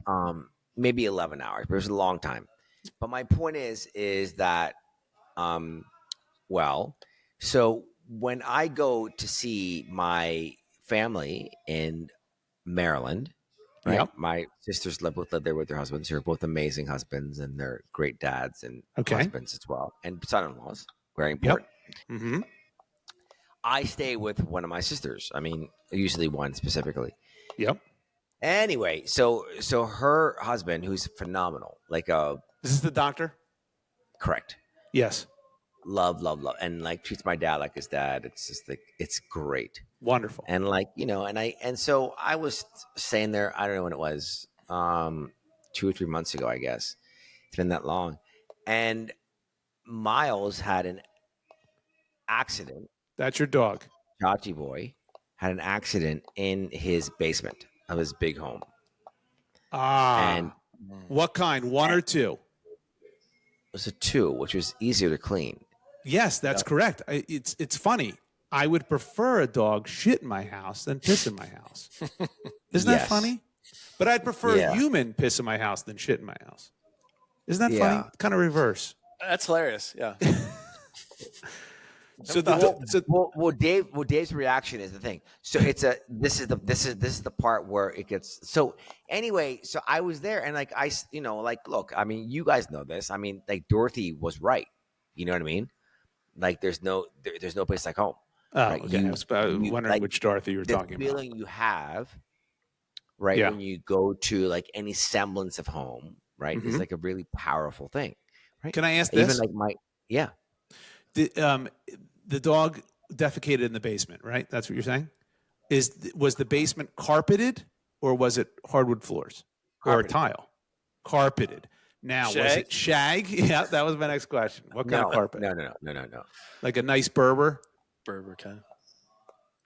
maybe 11 hours, but it was a long time. But my point is that well, so when I go to see my family in Maryland, right? Yep. My sisters live there with their husbands, who are both amazing husbands, and they're great dads and Okay. husbands as well, and son-in-laws. Very Yep. important. Mm-hmm. I stay with one of my sisters. I mean, usually one specifically. Yep. Anyway, so her husband, who's phenomenal, like Is this the doctor? correct, Yes. love, and like treats my dad like his dad. It's just like it's great. Wonderful. And like, and so I was saying there, I don't know when it was, 2 or 3 months ago, I guess. It's been that long. And Miles had an accident. That's your dog. Chachi Boy had an accident in his basement of his big home. Ah. And what kind? One or two? it was a 2, which was easier to clean. Yes, that's correct. It's funny. I would prefer a dog shit in my house than piss in my house. Isn't that Yes. funny? But I'd prefer Yeah. a human piss in my house than shit in my house. Isn't that Yeah. funny? Kind of reverse. That's hilarious. Yeah. So Dave's reaction is the thing. So this is the part where it gets. So anyway, so I was there, and like look, I mean, you guys know this. I mean, like Dorothy was right. You know what I mean? Like there's no place like home. Oh, Right. okay. I was wondering like, which Dorothy you were The talking about. feeling you have, right, Yeah. when you go to like any semblance of home, right, is Mhm. like a really powerful thing. Right. Can I ask Even this? like yeah. The dog defecated in the basement, right? That's what you're saying? Was the basement carpeted or was it hardwood floors or Carpeted. tile? Carpeted. Now, was Shag? it shag? Yeah, that was my next question. What kind of carpet? No. Like a nice Berber? Berber kind.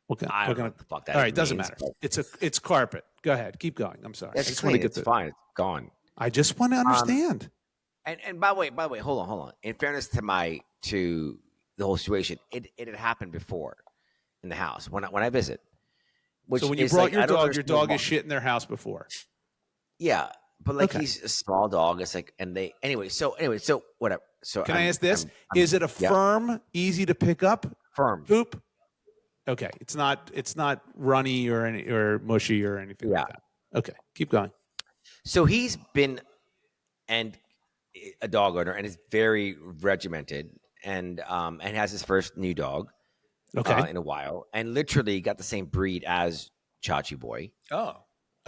What kind, I what don't know kind what the fuck that All right, doesn't means, matter. but It's carpet. Go ahead, keep going. I'm sorry. It's clean. It's fine. It's gone. I just want to understand. And by the way, hold on. In fairness to the whole situation, it had happened before in the house when I visit. Which So when you is brought like, your I don't dog understand has why. shit in their house before. Yeah, but like Okay. he's a small dog. It's like, and they anyway. So whatever. So Can I ask this? I'm Is it a yeah. firm, easy to pick up firm? poop? Okay, it's not runny or mushy or anything like Yeah. that. Okay, keep going. So he's been a dog owner and is very regimented and has his first new dog Okay, in a while, and literally got the same breed as Chachi Boy. Oh.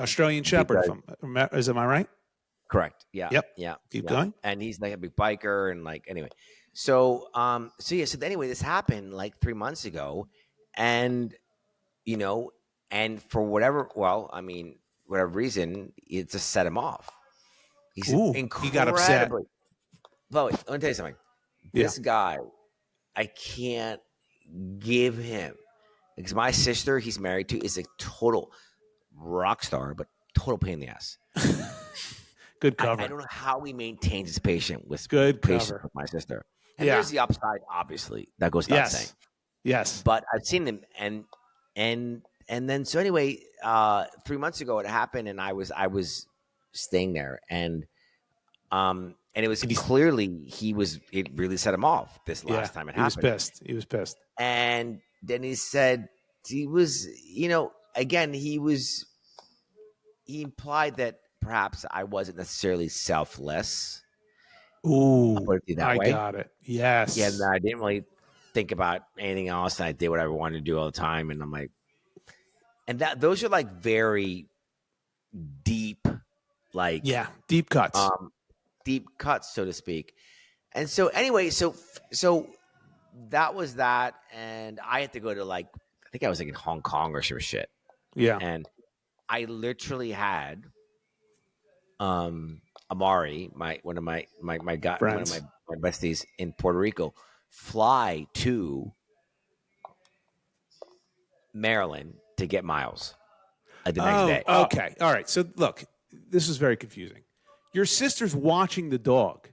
Australian Shepherd. Am I right? Correct. Yeah. Yep. Yeah. Keep yeah. going. And he's like a big biker and like anyway. So anyway, this happened like 3 months ago, and and for whatever reason, it just set him off. He's Ooh, he got upset. Chloe, let me tell you something. This guy, I can't give him, because my sister he's married to is a total rock star, but total pain in the ass. Good cover. I don't know how he maintains his patience with my sister. And Yeah. there's the upside, obviously, that goes without saying. Yes. But I've seen him, and then so anyway, 3 months ago it happened, and I was staying there, and it was clearly it really set him off this last time it happened. He was pissed. And then he said he was, again, he implied that perhaps I wasn't necessarily selfless. Ooh, I'll put it that I way. got it. Yes. Yeah, and I didn't really think about anything else, and I did whatever I wanted to do all the time. And I'm like, and those are like very deep, like deep cuts. deep cuts, so to speak. And so anyway, so that was that, and I had to go to I think I was in Hong Kong or some shit, Yeah. and I literally had Amari, one of my Friends. my besties in Puerto Rico, fly to Maryland to get Miles the next Oh, day. okay. All right. So look, this is very confusing. Your sister's watching the dog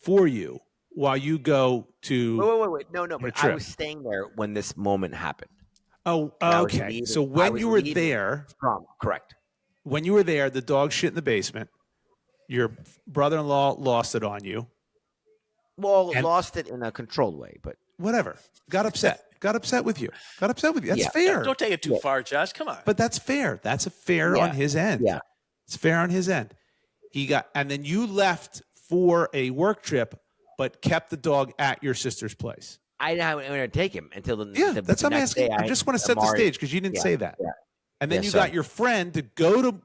for you while you go to Wait. No, on a but I trip. was staying there when this moment happened. Oh, And I was okay. leaving. So I when was you were leaving there, from correct. the dog shit in the basement. Your brother-in-law lost it on you, Well, and lost it in a controlled way, but whatever. Got upset. Got upset with you. Got upset with you. That's Yeah. fair. Don't take it too Yeah. far, Josh. Come on. But that's fair. That's a fair Yeah. on his end. Yeah. It's fair on his end. And then you left for a work trip, but kept the dog at your sister's place. I didn't have anywhere to take him until the Yeah, that's the what I'm next asking. day. I just want to set the Amari- stage because you didn't Yeah, say that. yeah. And then Yeah, you sorry. got your friend to go to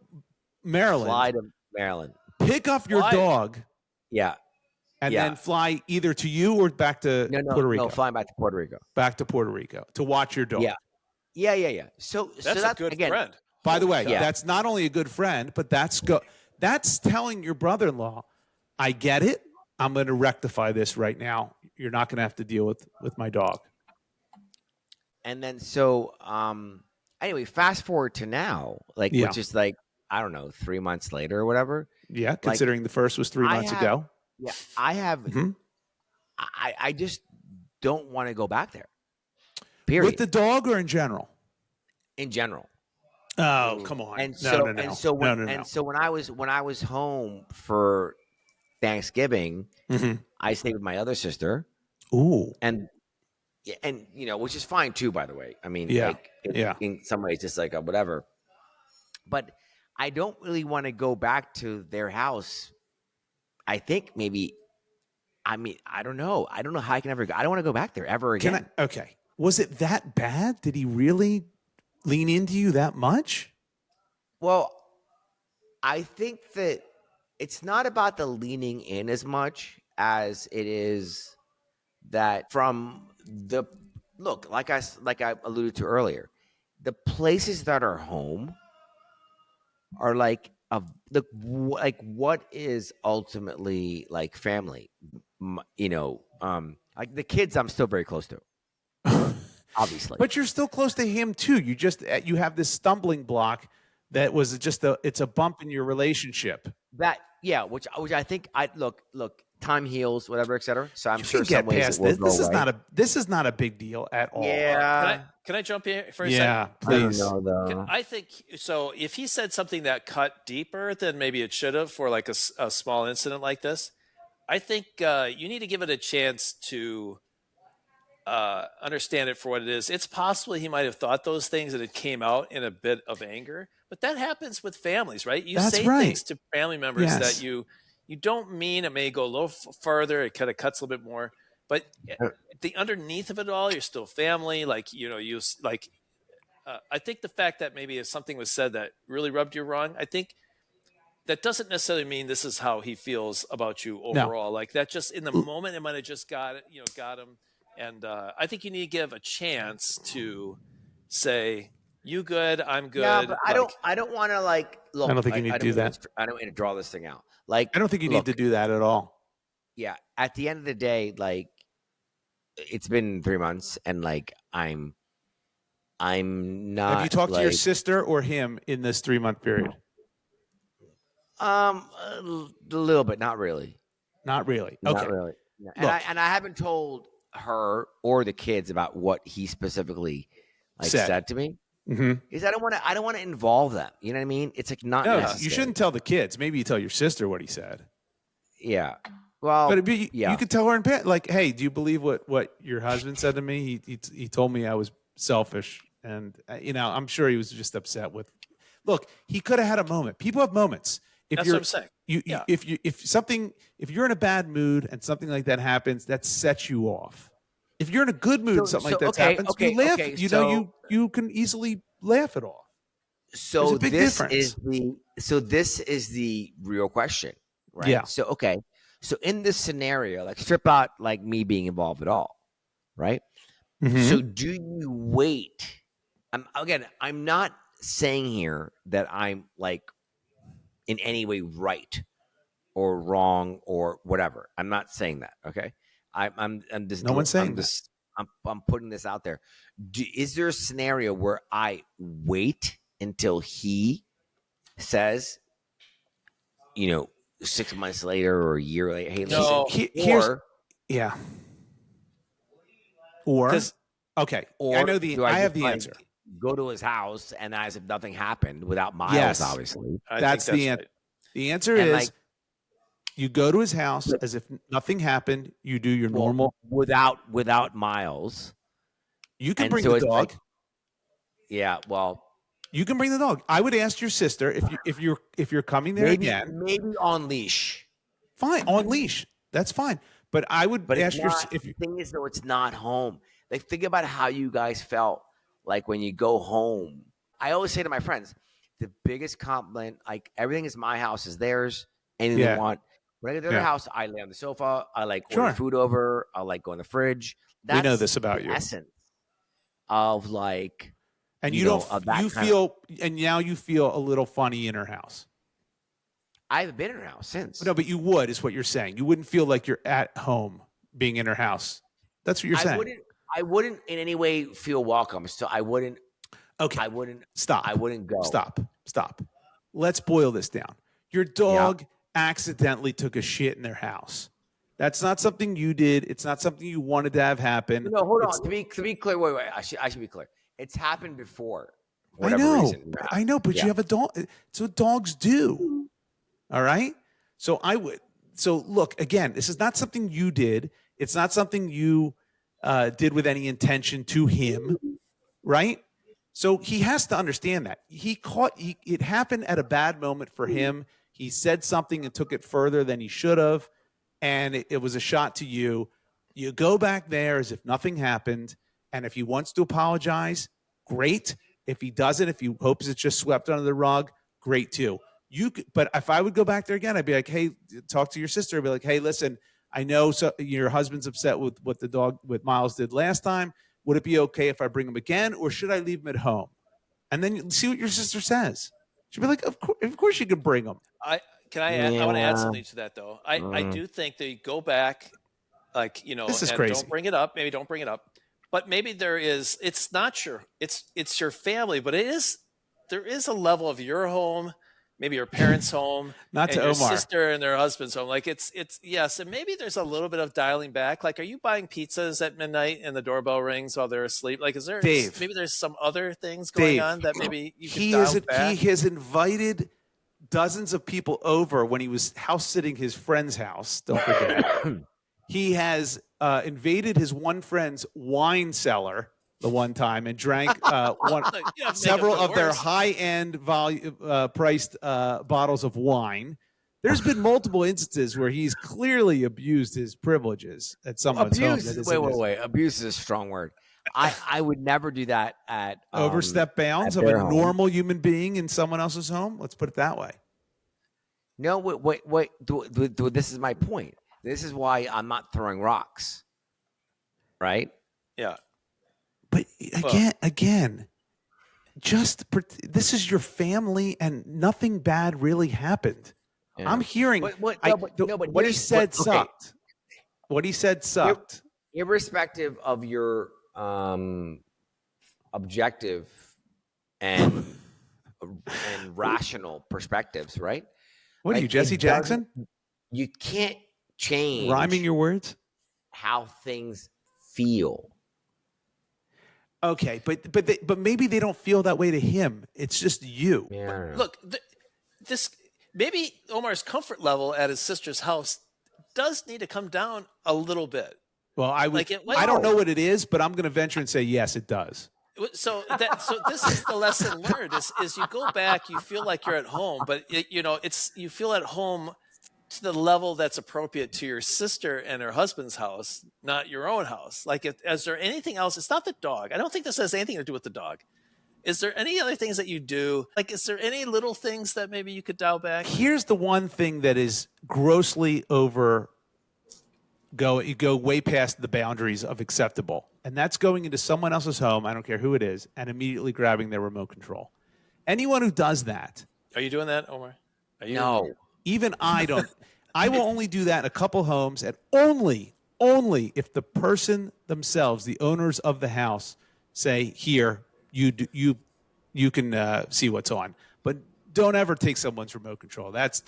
Maryland, Fly to Maryland. pick up your Why? dog, Yeah. and Yeah. then fly either to you or back to Puerto Rico. No, flying back to Puerto Rico. Back to Puerto Rico to watch your dog. Yeah. So That's a good again, friend. By the Holy way, cow. Yeah. that's not only a good friend, but that's telling your brother-in-law, I get it. I'm going to rectify this right now. You're not going to have to deal with my dog. And then so anyway, fast forward to now, Yeah. which is I don't know, 3 months later or whatever. Yeah, considering the first was 3 months ago. Yeah, I have. Mhm. I just don't want to go back there. Period. With the dog or in general? In general. Oh, come on. And no, so no, no. and so when no. and so when I was home for Thanksgiving, Mhm. I stayed with my other sister, Ooh. and which is fine too, by the way. I mean, Yeah, yeah. in some ways, just whatever. But I don't really want to go back to their house. I think maybe. I mean, I don't know. I don't know how I can ever go. I don't want to go back there ever again. Okay. Was it that bad? Did he really lean into you that much? Well, I think that it's not about the leaning in as much as it is that from the look, like I alluded to earlier, the places that are home are like what is ultimately like family, like the kids I'm still very close to, obviously. But you're still close to him too. You have this stumbling block that was just it's a bump in your relationship. Which I think look, time heals, whatever, etc. So I'm You sure can get some ways past it will this. go This is away. this is not a big deal at all. Can I jump in for a Yeah, second? please. I don't know, though. I think so. If he said something that cut deeper than maybe it should have for like a small incident like this, I think you need to give it a chance to understand it for what it is. It's possible he might have thought those things and it came out in a bit of anger, but that happens with families, right? You That's say right. things to family members Yes. that you don't mean. It may go a little further. It kind of cuts a little bit more, but the underneath of it all, you're still family. Like, I think the fact that maybe if something was said that really rubbed you wrong, I think that doesn't necessarily mean this is how he feels about you overall. Like that, just in the moment, it might have just got him. And I think you need to give a chance to say, "You good? I'm good." Yeah, but I don't want to look. I don't think you need to do that. I don't want to draw this thing out. I don't think you need to do that at all. Yeah, at the end of the day, it's been 3 months, and I'm not. Have you talked to your sister or him in this 3-month period? A little bit, not really. Not really. Okay. Not really. No. Look. And I haven't told her or the kids about what he specifically said to me. Mm-hmm. Is I don't want to involve them. You know what I mean? It's not. No, necessary. you shouldn't tell the kids. Maybe you tell your sister what he said. Yeah. Well, But you could tell her in bed, like, "Hey, do you believe what your husband said to me? He told me I was selfish, and I'm sure he was just upset with." Look, he could have had a moment. People have moments. That's what I'm saying. If you're in a bad mood and something like that happens, that sets you off. If you're in a good mood and something like that happens, you laugh. You can easily laugh it off. So There's a big difference. This is the real question, right? Yeah. So in this scenario, strip out me being involved at all. right? Mhm. So do you wait? I'm not saying here that I'm like in any way right or wrong or whatever. I'm not saying that. Okay. I'm just, No one's saying I'm that. just, I'm putting this out there. Is there a scenario where I wait until he says, 6 months later or a year later, hey, listen, No, Here's yeah. Or because okay, I or know do I I have just the like answer. go to his house and as if nothing happened without Miles, Yes, obviously, I think that's that's the right. the answer and is like, you go to his house but, as if nothing happened. You do your well, normal. without Miles, You can and bring so the it's like, dog. yeah, well, You can bring the dog. I would ask your sister if you're coming there maybe again. on leash. Fine, on leash. That's fine. But I would But it's ask your not. if The you, thing is, though, it's not home. Like, think about how you guys felt like when you go home. I always say to my friends, the biggest compliment, like everything is my house, is theirs. Anything they yeah, want. When I get to their yeah, house, I lay on the sofa. I like order sure. food over. I like go in the fridge. We know That's this about the you. essence of like, And you don't of that you kind of. feel and now you feel a little funny in her house. I haven't been in her house since. No, but you would is what you're saying. You wouldn't feel like you're at home being in her house. That's what you're I saying. wouldn't. I wouldn't in any way feel welcome. So I wouldn't. Okay. I wouldn't. Stop. I wouldn't go. Stop. Let's boil this down. Your Yeah. dog accidentally took a shit in their house. That's not something you did. It's not something you wanted to have happen. No, hold It's on. To be clear, wait. I should be clear. It's happened before, for I whatever know. reason. I know, but Yeah. you have a dog. It's what dogs do. All right. So I would. So look again. This is not something you did. It's not something you did with any intention to him. Right. So he has to understand that it happened at a bad moment for him. He said something and took it further than he should have, and it was a shot to you. You go back there as if nothing happened, and if he wants to apologize, great. If he doesn't, if he hopes it's just swept under the rug, great too. But if I would go back there again, I'd be like, hey, talk to your sister. I'd be like, hey, listen, I know your husband's upset with what with Miles did last time. Would it be okay if I bring him again, or should I leave him at home? And then you see what your sister says. She'll be like, of course you can bring him. I want to add Yeah. something to that though. I Mm. do think they go back, like This is and crazy. don't bring it up. Maybe don't bring it up. But maybe there is. It's not your. It's your family, but there is a level of your home, maybe your parents' home, Not and to your Omar. sister and their husband's home. Like it's yes, and maybe there's a little bit of dialing back. Like, are you buying pizzas at midnight and the doorbell rings while they're asleep? Like, Dave. maybe there's some other things going on that maybe you could he dial back? he has invited dozens of people over when he was house sitting his friend's house. Don't forget. He has invaded his one friend's wine cellar the one time and drank You have to make it several feel of their worse. high-end priced bottles of wine. There's been multiple instances where he's clearly abused his privileges at someone's home. Abuse. Wait. Abuse is a strong word. I would never do that at Overstep bounds at of a their home. normal human being in someone else's home. Let's put it that way. No, wait. This is my point. This is why I'm not throwing rocks. Right? Yeah. But again, this is your family, and nothing bad really happened. Yeah. I'm hearing But what he here's said okay. sucked. What he said sucked. Irrespective of your objective and rational perspectives, right? What are you, Jesse Jackson? You can't change Rhyming your words? how things feel. Okay, but maybe they don't feel that way to him. It's just you. Yeah. Look, this maybe Omar's comfort level at his sister's house does need to come down a little bit. Well, I would. Like I don't know what it is, but I'm going to venture and say yes, it does. So this is the lesson learned: is you go back, you feel like you're at home, but you feel at home to the level that's appropriate to your sister and her husband's house, not your own house. Like, is there anything else? It's not the dog. I don't think this has anything to do with the dog. Is there any other things that you do? Like, is there any little things that maybe you could dial back? Here's the one thing that is grossly you go way past the boundaries of acceptable. And that's going into someone else's home, I don't care who it is, and immediately grabbing their remote control. Anyone who does that. Are you doing that, Omar? Are you? No. Even I don't. I will only do that in a couple homes, and only if the person themselves, the owners of the house, say, "Here, you can see what's on." But don't ever take someone's remote control. That's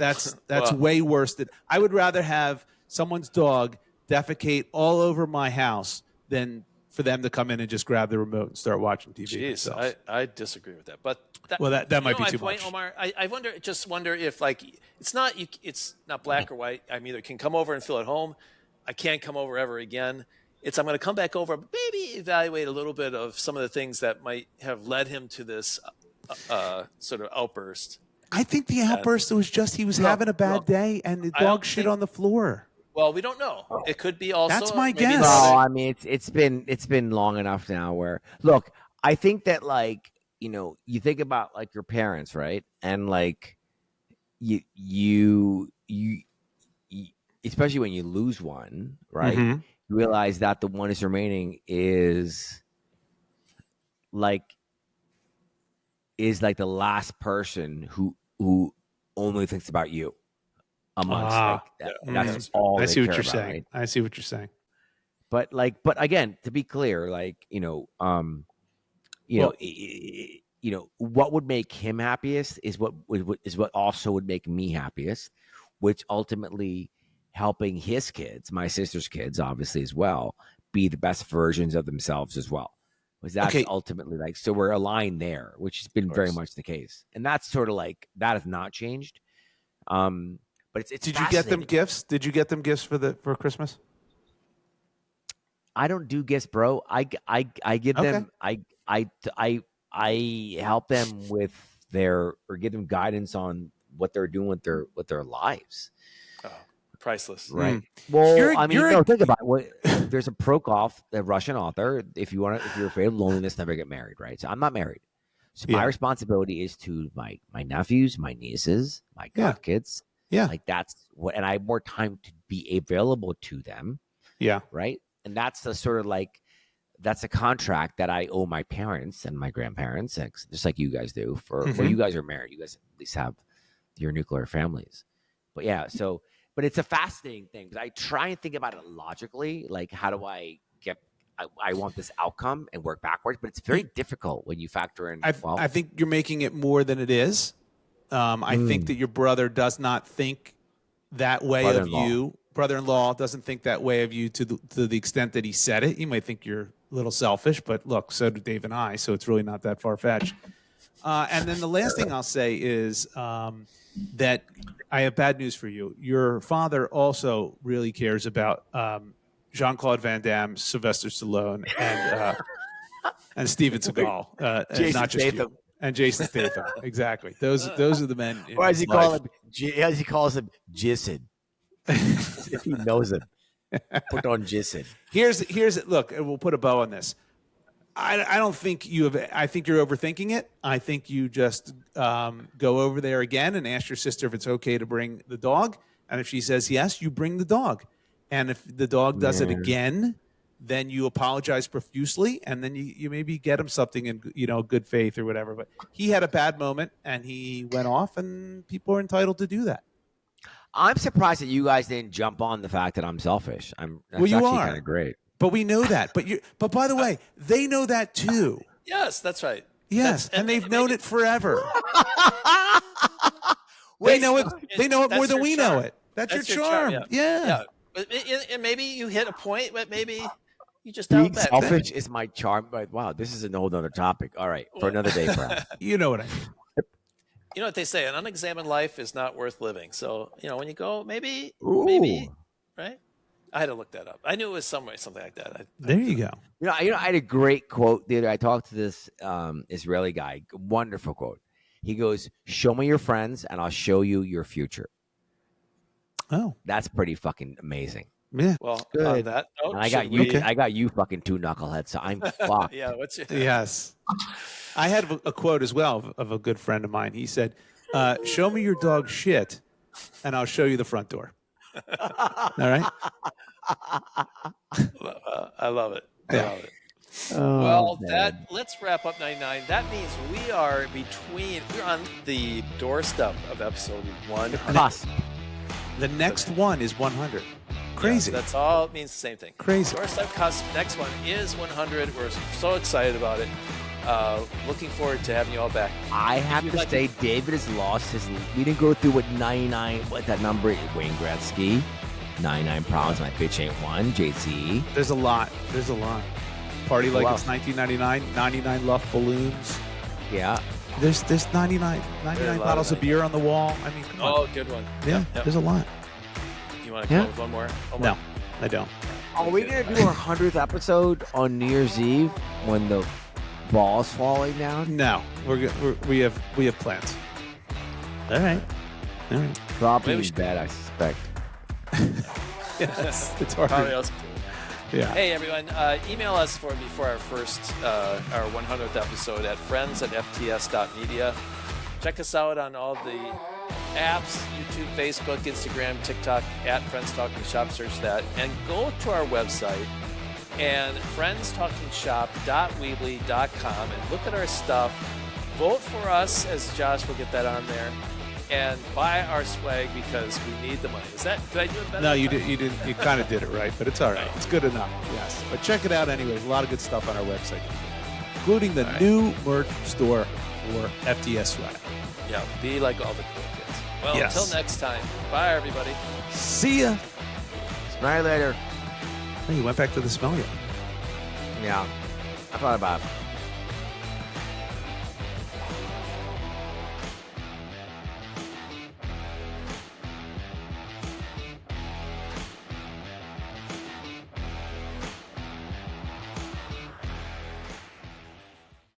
Well- way worse. Than I would rather have someone's dog defecate all over my house than for them to come in and just grab the remote and start watching TV. Jeez, themselves. I disagree with that. But that, Well, that you might know be my too point, much. Omar. I wonder if like it's not black or white. I'm either can come over and feel at home. I can't come over ever again. I'm going to come back over, maybe evaluate a little bit of some of the things that might have led him to this sort of outburst. I think the outburst was just he was having a bad day and the dog shit on the floor. Well, we don't know. It could be also. That's my maybe guess. No, I mean it's been long enough now where look, I think that like, you know, you think about like your parents, right? And like you especially when you lose one, right? Mhm. You realize that the one is remaining is like the last person who only thinks about you amongst Ah. like that's Mhm. all I they see what care you're about, saying. right? I see what you're saying. But again, to be clear, like, you know, what would make him happiest is what also would make me happiest, which ultimately helping his kids, my sister's kids, obviously as well, be the best versions of themselves as well. Because that's Okay. ultimately like, so we're aligned there, which has been very much the case, and that's sort of like that has not changed. But it's Did you get them fascinating. gifts? Did you get them gifts for Christmas? I don't do gifts, bro. I give them I help them with or give them guidance on what they're doing with their lives. Oh, priceless. Right. Well, You're think about it. There's a Prokofiev, the Russian author. If you're afraid of loneliness, never get married. Right. So I'm not married. So my responsibility is to my nephews, my nieces, my godkids. Yeah. Like that's what, and I have more time to be available to them. Yeah. Right. And that's the sort of like, that's a contract that I owe my parents and my grandparents, and just like you guys do. Well, you guys are married. You guys at least have your nuclear families. But yeah, but it's a fascinating thing because I try and think about it logically. Like, how do I I want this outcome and work backwards? But it's very difficult when you factor in. I think you're making it more than it is. I think that your brother does not think that way of you. Brother-in-law doesn't think that way of you to the extent that he said it. You might think you're a little selfish, but look, so do Dave and I, so it's really not that far-fetched. And then the last thing I'll say is that I have bad news for you. Your father also really cares about Jean-Claude Van Damme, Sylvester Stallone, and Steven Seagal. Jason not just Statham. you. And Jason Statham. Exactly. Those are the men. Or as he calls him, Jason. If he knows him, put on Jason. Here's look, and we'll put a bow on this. I don't think you have. I think you're overthinking it. I think you just go over there again and ask your sister if it's okay to bring the dog. And if she says yes, you bring the dog. And if the dog does it again, then you apologize profusely, and then you maybe get him something in good faith or whatever. But he had a bad moment and he went off, and people are entitled to do that. I'm surprised that you guys didn't jump on the fact that I'm selfish. That's you actually are kind of great. But we know that. But by the way, they know that too. Yes, that's right. Yes, and they've known it forever. Wait, they know it. They know it more That's than your we charm. know it. That's your charm. Yeah. But and maybe you hit a point, but maybe you just Being doubt that. selfish is my charm. But wow, this is a whole other topic. All right, for another day, perhaps. You know what I mean. You know what they say: an unexamined life is not worth living. So when you go, maybe, right? I had to look that up. I knew it was something like that. There you go. I had a great quote the other day. I talked to this Israeli guy. Wonderful quote. He goes, "Show me your friends, and I'll show you your future." Oh, that's pretty fucking amazing. Yeah. Well, good. On that note, and I got you. I got you fucking two knuckleheads. So I'm fucked. Yeah. What's your? Yes. I had a quote as well of a good friend of mine. He said, "Show me your dog shit, and I'll show you the front door." All right. I love it. I Yeah. love it. Oh, Well, man. let's wrap up 99. That means we're on the doorstep of episode 100. Cusp. The next one is 100. Crazy. That's all. It means the same thing. Crazy. Doorstep cusp. Next one is 100. We're so excited about it. Looking forward to having you all back. I have to say, David has lost his. We didn't go through what that number is. Wayne Gretzky, 99 problems. My pitch ain't one. JT. There's a lot. Party like Wow. it's 1999. 99 Luff balloons. Yeah. There's 99 There are a lot bottles of of beer on the wall. I mean, come on. Oh, good one. Yeah, Yep. there's a lot. You want to Yeah. close one more? No, I don't. Are we gonna do our 100th episode on New Year's Eve when the ball's falling down? No, we have plans. All right. Probably Maybe we should- bad, I suspect. Yes, it's hard. Probably else. Yeah. Hey everyone, email us before our first our 100th episode at friends@fts.media. Check us out on all the apps: YouTube, Facebook, Instagram, TikTok at Friends Talking Shop. Search that and go to our website and friendstalkingshop.weebly.com and look at our stuff. Vote for us, as Josh will get that on there, and buy our swag because we need the money. Did I do it better? No, you didn't. You kind of did it right, but it's all right. It's good enough. Yes, but check it out anyways. A lot of good stuff on our website, including the new merch store for FTS swag. Yeah, be like all the cool kids. Well, Yes. until next time. Bye, everybody. See ya. Smile later. Hey, you went back to the smell yet? Yeah. I thought about it.